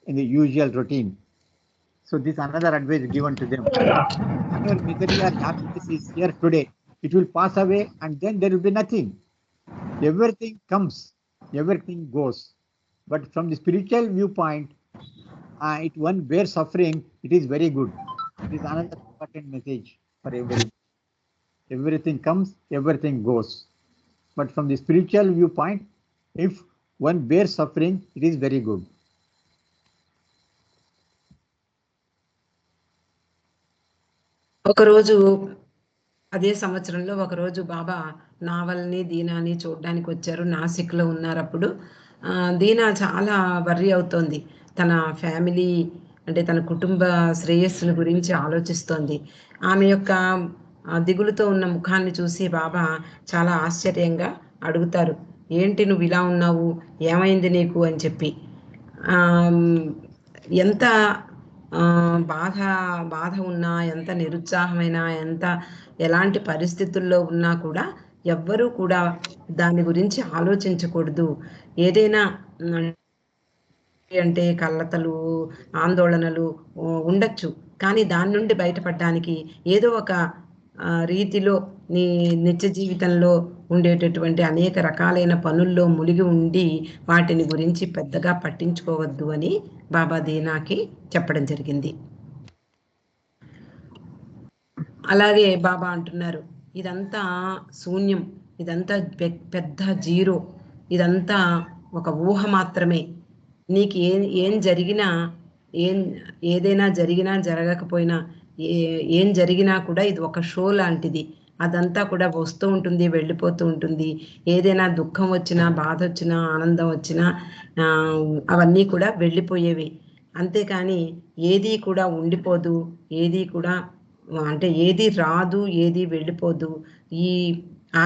in the usual routine." So this is another advice given to them. Whatever misery or happiness is here today, it will pass away, and then there will be nothing. Everything comes, everything goes. But from the spiritual viewpoint, it one bears suffering, it is very good. It is another important message for everyone. Everything comes, everything goes. But from the spiritual viewpoint, if one bears suffering, it is very good. ఒకరోజు అదే సంవత్సరంలో ఒకరోజు బాబా నావల్ని దీనాని చూడడానికి వచ్చారు. నాసిక్లో ఉన్నారు. అప్పుడు దీనా చాలా worry అవుతోంది. తన ఫ్యామిలీ అంటే తన కుటుంబ శ్రేయస్సుల గురించి ఆలోచిస్తోంది. ఆమె యొక్క దిగులుతో ఉన్న ముఖాన్ని చూసి బాబా చాలా ఆశ్చర్యంగా అడుగుతారు, ఏంటి నువ్వు ఇలా ఉన్నావు, ఏమైంది నీకు అని చెప్పి. ఎంత బాధ ఉన్నా, ఎంత నిరుత్సాహమైనా, ఎలాంటి పరిస్థితుల్లో ఉన్నా కూడా ఎవ్వరూ కూడా దాని గురించి ఆలోచించకూడదు. ఏదైనా అంటే కలతలు, ఆందోళనలు ఉండొచ్చు, కానీ దాని నుండి బయటపడడానికి ఏదో ఒక రీతిలో నీ నిత్య జీవితంలో ఉండేటటువంటి అనేక రకాలైన పనుల్లో మునిగి ఉండి వాటిని గురించి పెద్దగా పట్టించుకోవద్దు అని బాబా దీనాకి చెప్పడం జరిగింది. అలాగే బాబా అంటున్నారు, ఇదంతా శూన్యం, ఇదంతా పెద్ద జీరో, ఇదంతా ఒక ఊహ మాత్రమే. నీకు ఏం జరిగినా, ఏదైనా జరిగినా జరగకపోయినా, ఏం జరిగినా కూడా ఇది ఒక షో లాంటిది. అదంతా కూడా వస్తూ ఉంటుంది, వెళ్ళిపోతూ ఉంటుంది. ఏదైనా దుఃఖం వచ్చినా, బాధ వచ్చినా, ఆనందం వచ్చినా అవన్నీ కూడా వెళ్ళిపోయేవి. అంతేకాని ఏది కూడా ఉండిపోదు, ఏది కూడా అంటే ఏది రాదు, ఏది వెళ్ళిపోదు. ఈ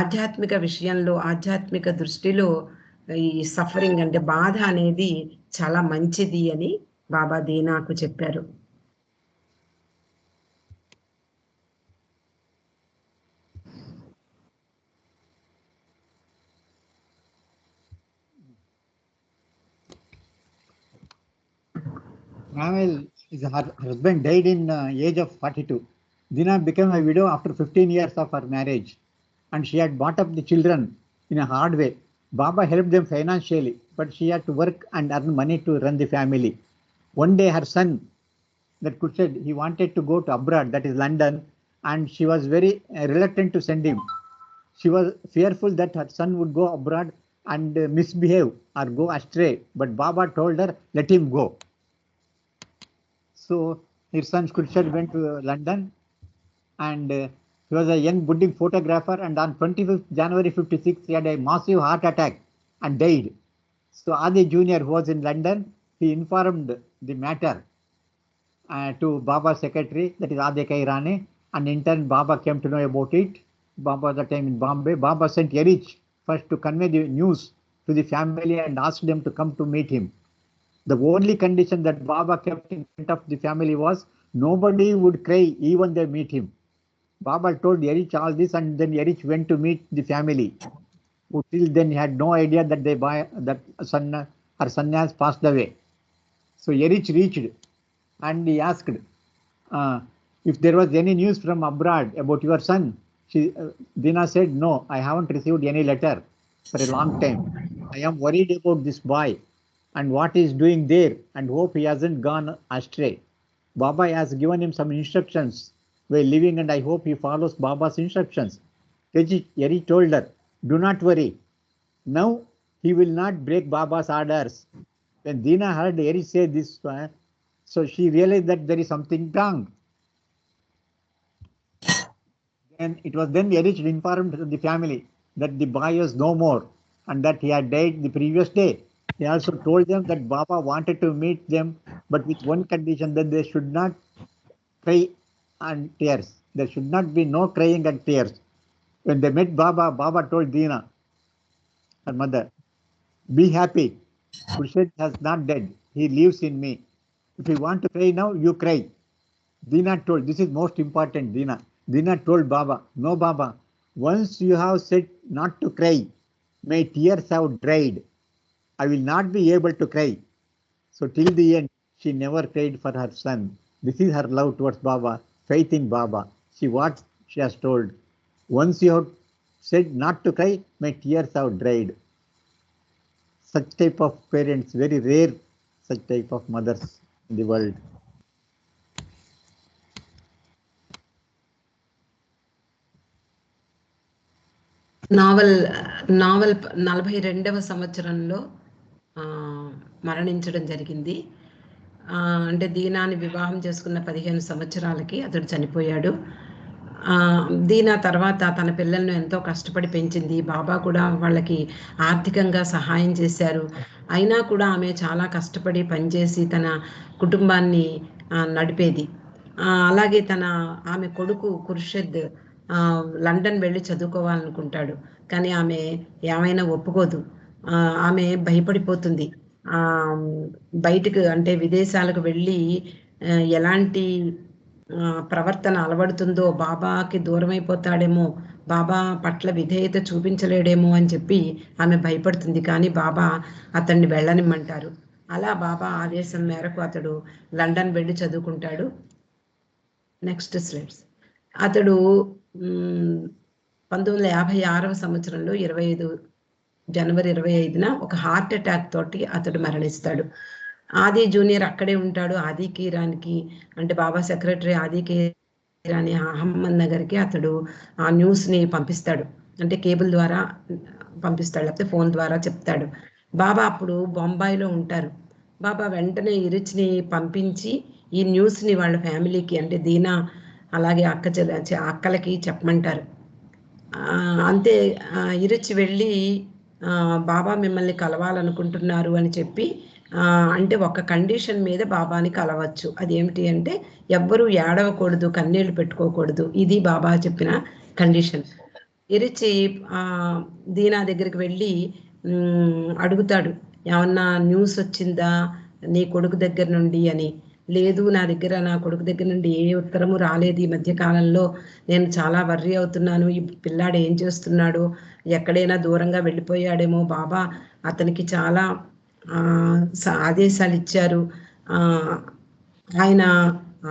ఆధ్యాత్మిక విషయంలో, ఆధ్యాత్మిక దృష్టిలో ఈ సఫరింగ్ అంటే బాధ అనేది చాలా మంచిది అని బాబా దీనాకు చెప్పారు. Ramal, his husband died in age of 42. Dina became a widow after 15 years of her marriage, and she had brought up the children in a hard way. Baba helped them financially, but she had to work and earn money to run the family. One day her son, that could said he wanted to go to abroad, that is London, and she was very reluctant to send him. She was fearful that her son would go abroad and misbehave or go astray, but Baba told her, let him go. So her son Kurshed went to London, and he was a young budding photographer, and on 25th January 56 he had a massive heart attack and died. So Adi Jr., who was in London, he informed the matter to Baba's secretary, that is Adi Kairani, and in turn Baba came to know about it. Baba at the time in Bombay. Baba sent Yerich first to convey the news to the family and asked them to come to meet him. The only condition that Baba kept in front of the family was nobody would cry even they meet him. Baba told Yerich all this, and then Yerich went to meet the family, who till then had no idea that her son has passed away. So Yerich reached and he asked if there was any news from abroad about your son. Dina said, no, I haven't received any letter for a long time. I am worried about this boy and what he is doing there, and hope he hasn't gone astray. Baba has given him some instructions while living, and I hope he follows Baba's instructions. Yeri told her, do not worry. Now he will not break Baba's orders. When Dina heard Yeri say this, so she realized that there is something wrong. And it was then Yerich informed the family that the boy was no more and that he had died the previous day. He also told them that Baba wanted to meet them, but with one condition, that they should not cry and tears. There should not be no crying and tears. When they met Baba, Baba told Dina, her mother, be happy. Kurshed has not died. He lives in me. If you want to cry now, you cry. Dina told, this is most important, Dina told Baba, no Baba, once you have said not to cry, my tears have dried. I will not be able to cry. So till the end, she never cried for her son. This is her love towards Baba, faith in Baba. What she has told. Once you have said not to cry, my tears have dried. Such type of parents, very rare such type of mothers in the world. నావల్ 42వ సంవత్సరంలో మరణించడం జరిగింది. అంటే దీనాని వివాహం చేసుకున్న 15 సంవత్సరాలకి అతడు చనిపోయాడు. దీనా తర్వాత తన పిల్లలను ఎంతో కష్టపడి పెంచింది. బాబా కూడా వాళ్ళకి ఆర్థికంగా సహాయం చేశారు. అయినా కూడా ఆమె చాలా కష్టపడి పనిచేసి తన కుటుంబాన్ని నడిపేది. అలాగే ఆమె కొడుకు కుర్షద్ లండన్ వెళ్ళి చదువుకోవాలనుకుంటాడు, కానీ ఆమె ఏమైనా ఒప్పుకోదు. ఆమె భయపడిపోతుంది. బయటకు అంటే విదేశాలకు వెళ్ళి ఎలాంటి ప్రవర్తన అలవడుతుందో, బాబాకి దూరమైపోతాడేమో, బాబా పట్ల విధేయత చూపించలేడేమో అని చెప్పి ఆమె భయపడుతుంది. కానీ బాబా అతన్ని వెళ్ళనిమ్మంటారు. అలా బాబా ఆదేశం మేరకు అతడు లండన్ వెళ్ళి చదువుకుంటాడు. Next slides. అతడు 1956వ సంవత్సరంలో జనవరి 25న ఒక హార్ట్ అటాక్ తోటి అతడు మరణిస్తాడు. ఆది జూనియర్ అక్కడే ఉంటాడు. ఆది కీరానికి అంటే బాబా సెక్రటరీ ఆది కీరాని అహ్మద్ నగర్కి అతడు ఆ న్యూస్ని పంపిస్తాడు. అంటే కేబుల్ ద్వారా పంపిస్తాడు, లేకపోతే ఫోన్ ద్వారా చెప్తాడు. బాబా అప్పుడు బొంబాయిలో ఉంటారు. బాబా వెంటనే ఇరిచ్ని పంపించి ఈ న్యూస్ని వాళ్ళ ఫ్యామిలీకి అంటే దీనా అలాగే అక్కలకి చెప్పమంటారు. అంతే ఇరిచి వెళ్ళి బాబా మిమ్మల్ని కలవాలనుకుంటున్నారు అని చెప్పి, అంటే ఒక కండిషన్ మీద బాబాని కలవచ్చు. అదేమిటి అంటే ఎవ్వరూ ఏడవకూడదు, కన్నీళ్లు పెట్టుకోకూడదు. ఇది బాబా చెప్పిన కండిషన్. ఇరిచి దీనా దగ్గరికి వెళ్ళి అడుగుతాడు, ఏమన్నా న్యూస్ వచ్చిందా నీ కొడుకు దగ్గర నుండి అని. లేదు, నా కొడుకు దగ్గర నుండి ఏ ఉత్తరము రాలేదు. ఈ మధ్య కాలంలో నేను చాలా వర్రీ అవుతున్నాను. ఈ పిల్లాడు ఏం చేస్తున్నాడు, ఎక్కడైనా దూరంగా వెళ్ళిపోయాడేమో, బాబా అతనికి చాలా ఆదేశాలు ఇచ్చారు, ఆయన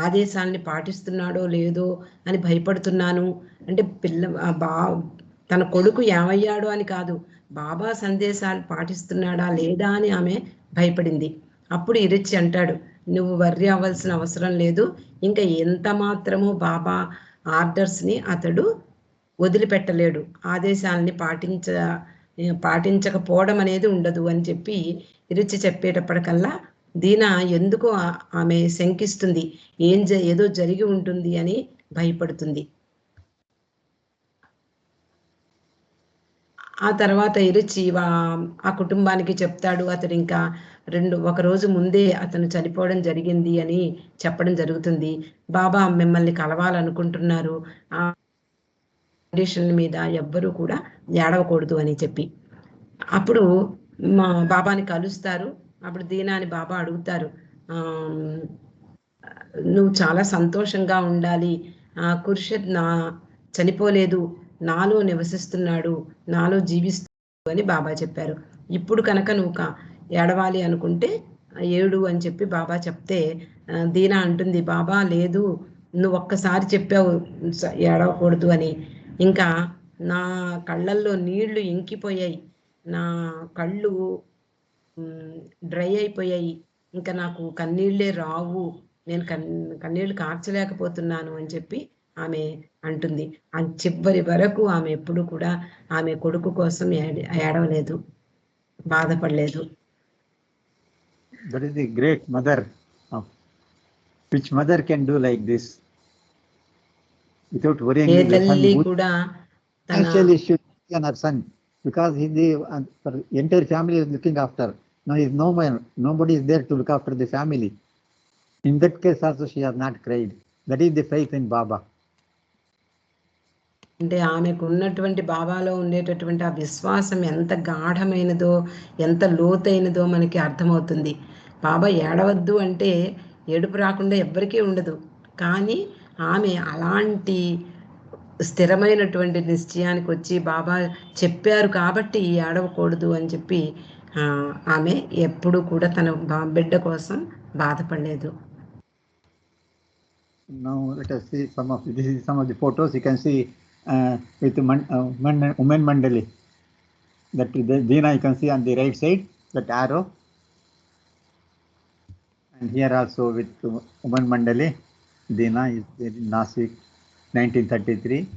ఆదేశాలని పాటిస్తున్నాడో లేదో అని భయపడుతున్నాను. అంటే తన కొడుకు ఏమయ్యాడో అని కాదు, బాబా సందేశాలు పాటిస్తున్నాడా లేదా అని ఆమె భయపడింది. అప్పుడు ఇరిచి అంటాడు, నువ్వు వర్రీ అవ్వాల్సిన అవసరం లేదు, ఇంకా ఎంత మాత్రము బాబా ఆర్డర్స్ని అతడు వదిలిపెట్టలేడు, ఆదేశాలని పాటించకపోవడం అనేది ఉండదు అని చెప్పి ఇరిచి చెప్పేటప్పటికల్లా దీనా ఎందుకో ఆమె శంకిస్తుంది, ఏదో జరిగి ఉంటుంది అని భయపడుతుంది. ఆ తర్వాత ఇరిచి ఆ కుటుంబానికి చెప్తాడు, అతడు ఇంకా ఒక రోజు ముందే అతను చనిపోవడం జరిగింది అని చెప్పడం జరుగుతుంది. బాబా మిమ్మల్ని కలవాలనుకుంటున్నారు, ఆ కండిషన్ మీద ఎవ్వరూ కూడా ఏడవకూడదు అని చెప్పి. అప్పుడు మా బాబాని కలుస్తారు. అప్పుడు దీనాని బాబా అడుగుతారు, నువ్వు చాలా సంతోషంగా ఉండాలి, ఖుర్షద్ చనిపోలేదు, నాలో నివసిస్తున్నాడు, నాలో జీవిస్తున్నాడు అని బాబా చెప్పారు. ఇప్పుడు కనుక నువ్వు ఏడవాలి అనుకుంటే ఏడు అని చెప్పి బాబా చెప్తే దీనా అంటుంది, బాబా లేదు, నువ్వు ఒక్కసారి చెప్పావు ఏడవకూడదు అని, ఇంకా నా కళ్ళల్లో నీళ్లు ఇంకిపోయాయి, నా కళ్ళు డ్రై అయిపోయాయి, ఇంకా నాకు కన్నీళ్లే రావు, నేను కన్నీళ్లు కార్చలేకపోతున్నాను అని చెప్పి ఆమె అంటుంది. ఆ చివరి వరకు ఆమె ఎప్పుడు కూడా ఆమె కొడుకు కోసం ఏడవలేదు, బాధపడలేదు. That is the great mother. Which mother can do like this without worrying? ఏ తల్లి కూడా actually should be on her son, because he the entire family is looking after. Now is nobody is there to look after the family. In that case also she has not cried. That is the faith in Baba. అంటే ఆమెకు ఉన్నటువంటి బాబాలో ఉండేటటువంటి ఆ విశ్వాసం ఎంత గాఢమైనదో, ఎంత లోతైనదో మనకి అర్థమవుతుంది. బాబా ఏడవద్దు అంటే ఏడుపు రాకుండా ఎవ్వరికీ ఉండదు, కానీ ఆమె అలాంటి స్థిరమైనటువంటి నిశ్చయానికి వచ్చి బాబా చెప్పారు కాబట్టి ఏడవకూడదు అని చెప్పి ఆమె ఎప్పుడు కూడా తన బిడ్డ కోసం బాధపడలేదు. Now let us see some of the photos. You can see with women mandali. That Deena you can see on the right side, that arrow, and here also with women mandali. Deena is there in Nasik, 1933,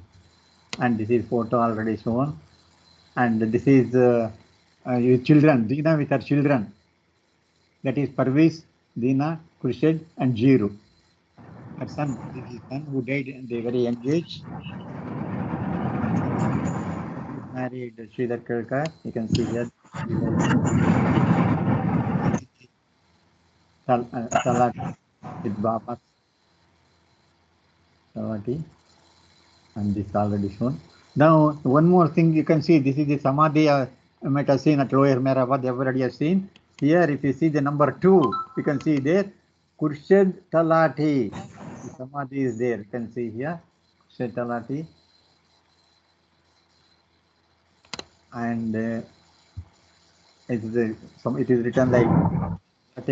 and this is photo already shown, and this is your children, Deena with her children. That is Parviz, Deena, Khurshid, and Jiru. Her son, this is son who died at a very young age. Married Sridhar Kelkar. You can see here. Talati with Baba. Talati. And this already shown. Now, one more thing you can see. This is the Samadhi you might have seen at Lower Mehrabad. Everybody has seen. Here, if you see the number 2, you can see there. Khurshid Talati. The Samadhi is there. You can see here. Khurshid Talati. And it is written like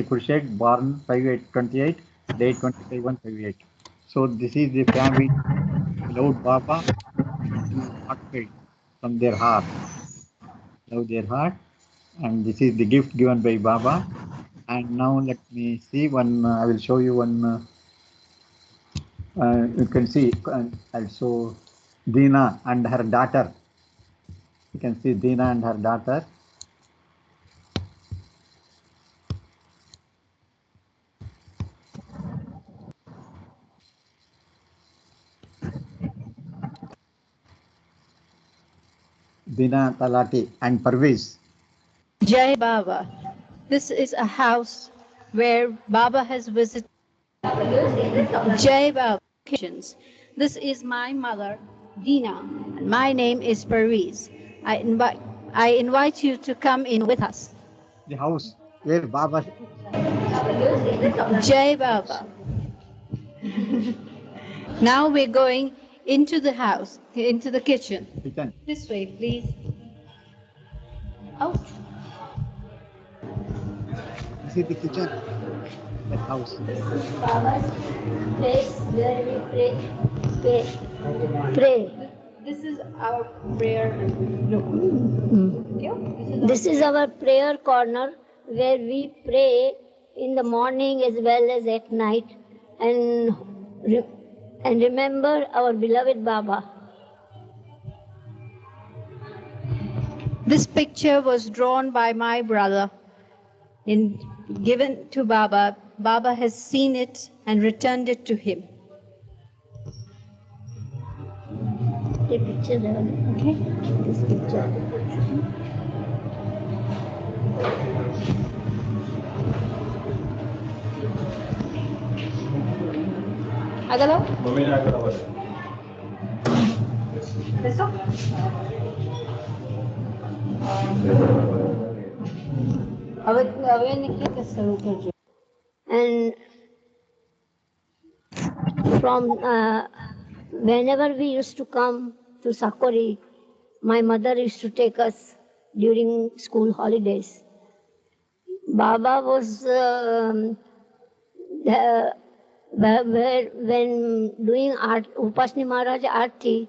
Khurshid, born 5828, date 25/158. So this is the family loved Baba from their heart, love their heart, and this is the gift given by Baba. And now let me see one. I will show you one. You can see also Deena and her daughter. You can see Deena and her daughter. Deena Talati and Parviz. Jai Baba. This is a house where Baba has visited. Jai Baba Kitchens. This is my mother, Deena. My name is Parviz. I invite you to come in with us. The house where Baba. Jai Baba. Now we're going into the house, into the kitchen. This way, please. Oh. This is the kitchen. that house. Baba's place where we pray. This is our prayer room. This is our prayer corner where we pray in the morning as well as at night and remember our beloved Baba. This picture was drawn by my brother and given to Baba. Baba has seen it and returned it to him. The picture there, okay? This picture. Agalo? Eso? And from whenever we used to come to Sakori, my mother used to take us during school holidays. Baba was when doing Upasni Maharaj Aarti,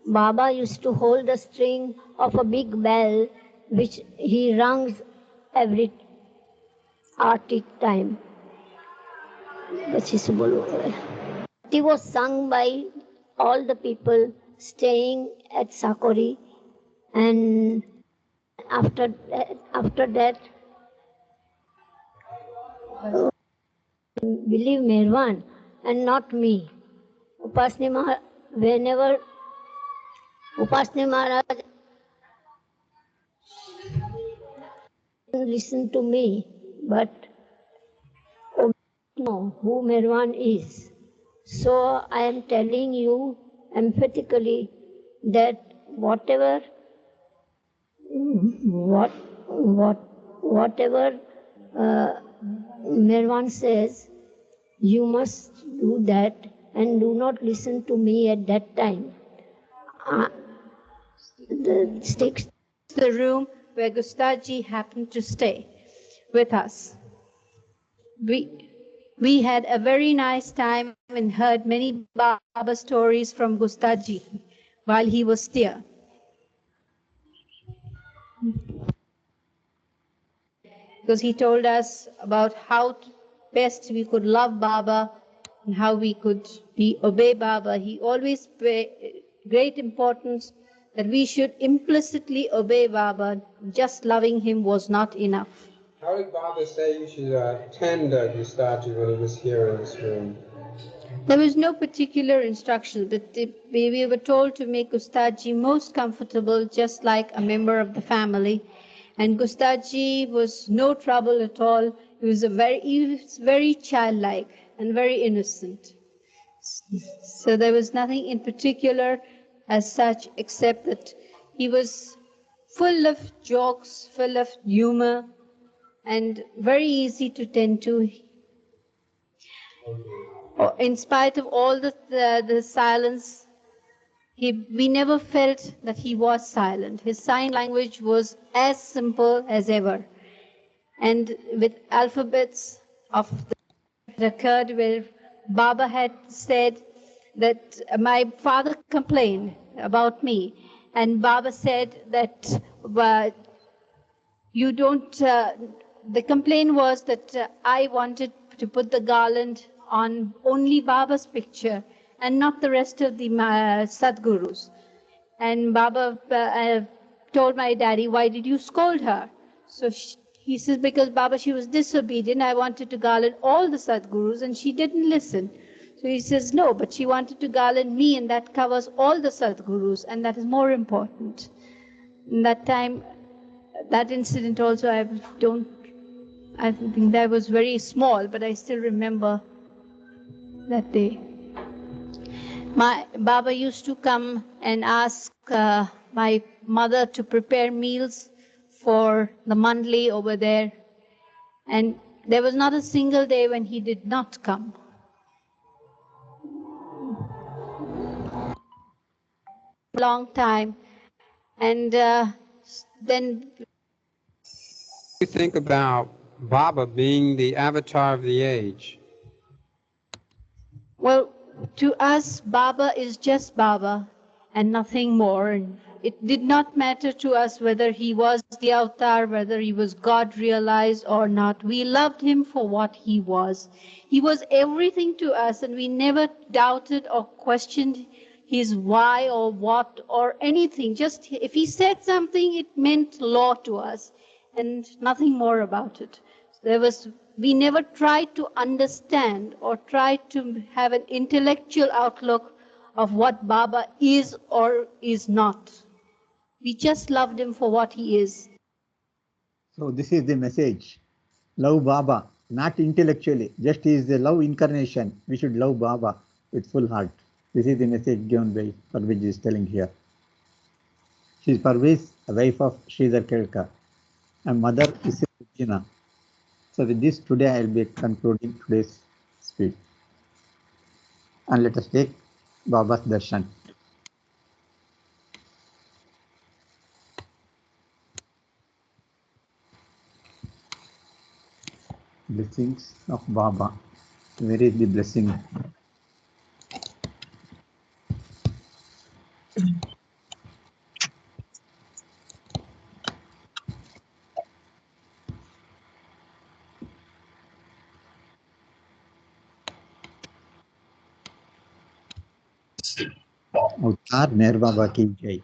Baba used to hold the string of a big bell which he rung every Aarti time. It was sung by all the people staying at Sakori, and after that, believe Mehran and not me. Whenever Upasni Maharaj listen to me, but know who Mehran is. So I am telling you emphatically that whatever Mehran says, you must do that and do not listen to me at that time. The room where Gustaji happened to stay with us. We had a very nice time and heard many Baba stories from Gustaji while he was there. Because he told us about how best we could love Baba and how we could obey Baba. He always paid great importance that we should implicitly obey Baba. Just loving him was not enough. How did Baba say you should tend Gustaji when he was here in this room? There was no particular instruction, but we were told to make Gustaji most comfortable, just like a member of the family. And Gustaji was no trouble at all. He was very childlike and very innocent. So there was nothing in particular as such, except that he was full of jokes, full of humor, and very easy to tend to. In spite of all the silence, we never felt that he was silent. His sign language was as simple as ever. And with alphabets that occurred where Baba had said that my father complained about me, and Baba said that you don't, the complaint was that I wanted to put the garland on only Baba's picture and not the rest of the Sadgurus. And Baba told my daddy, why did you scold her? So he says, because Baba, she was disobedient. I wanted to garland all the Sadgurus and she didn't listen. So he says, no, but she wanted to garland me and that covers all the Sadgurus and that is more important. In that time, that incident also, I think that was very small, but I still remember that day. My Baba used to come and ask my mother to prepare meals for the mandali over there. And there was not a single day when he did not come. Long time. And then You think about Baba being the avatar of the age. Well, to us, Baba is just Baba and nothing more. And it did not matter to us whether he was the avatar, whether he was God realized or not. We loved him for what he was. He was everything to us, and we never doubted or questioned his why or what or anything. Just if he said something, it meant law to us and nothing more about it. We never tried to understand or tried to have an intellectual outlook of what Baba is or is not. We just loved him for what he is. So this is the message. Love Baba, not intellectually, just he is the love incarnation. We should love Baba with full heart. This is the message given by Parvez is telling here. She is Parvez, a wife of Sridhar Kelkar, and mother is Regina. So with this, today I will be concluding today's speech. And let us take Baba's darshan. Blessings of Baba. Where is the blessing? अवतार मेहर बाबा की जय.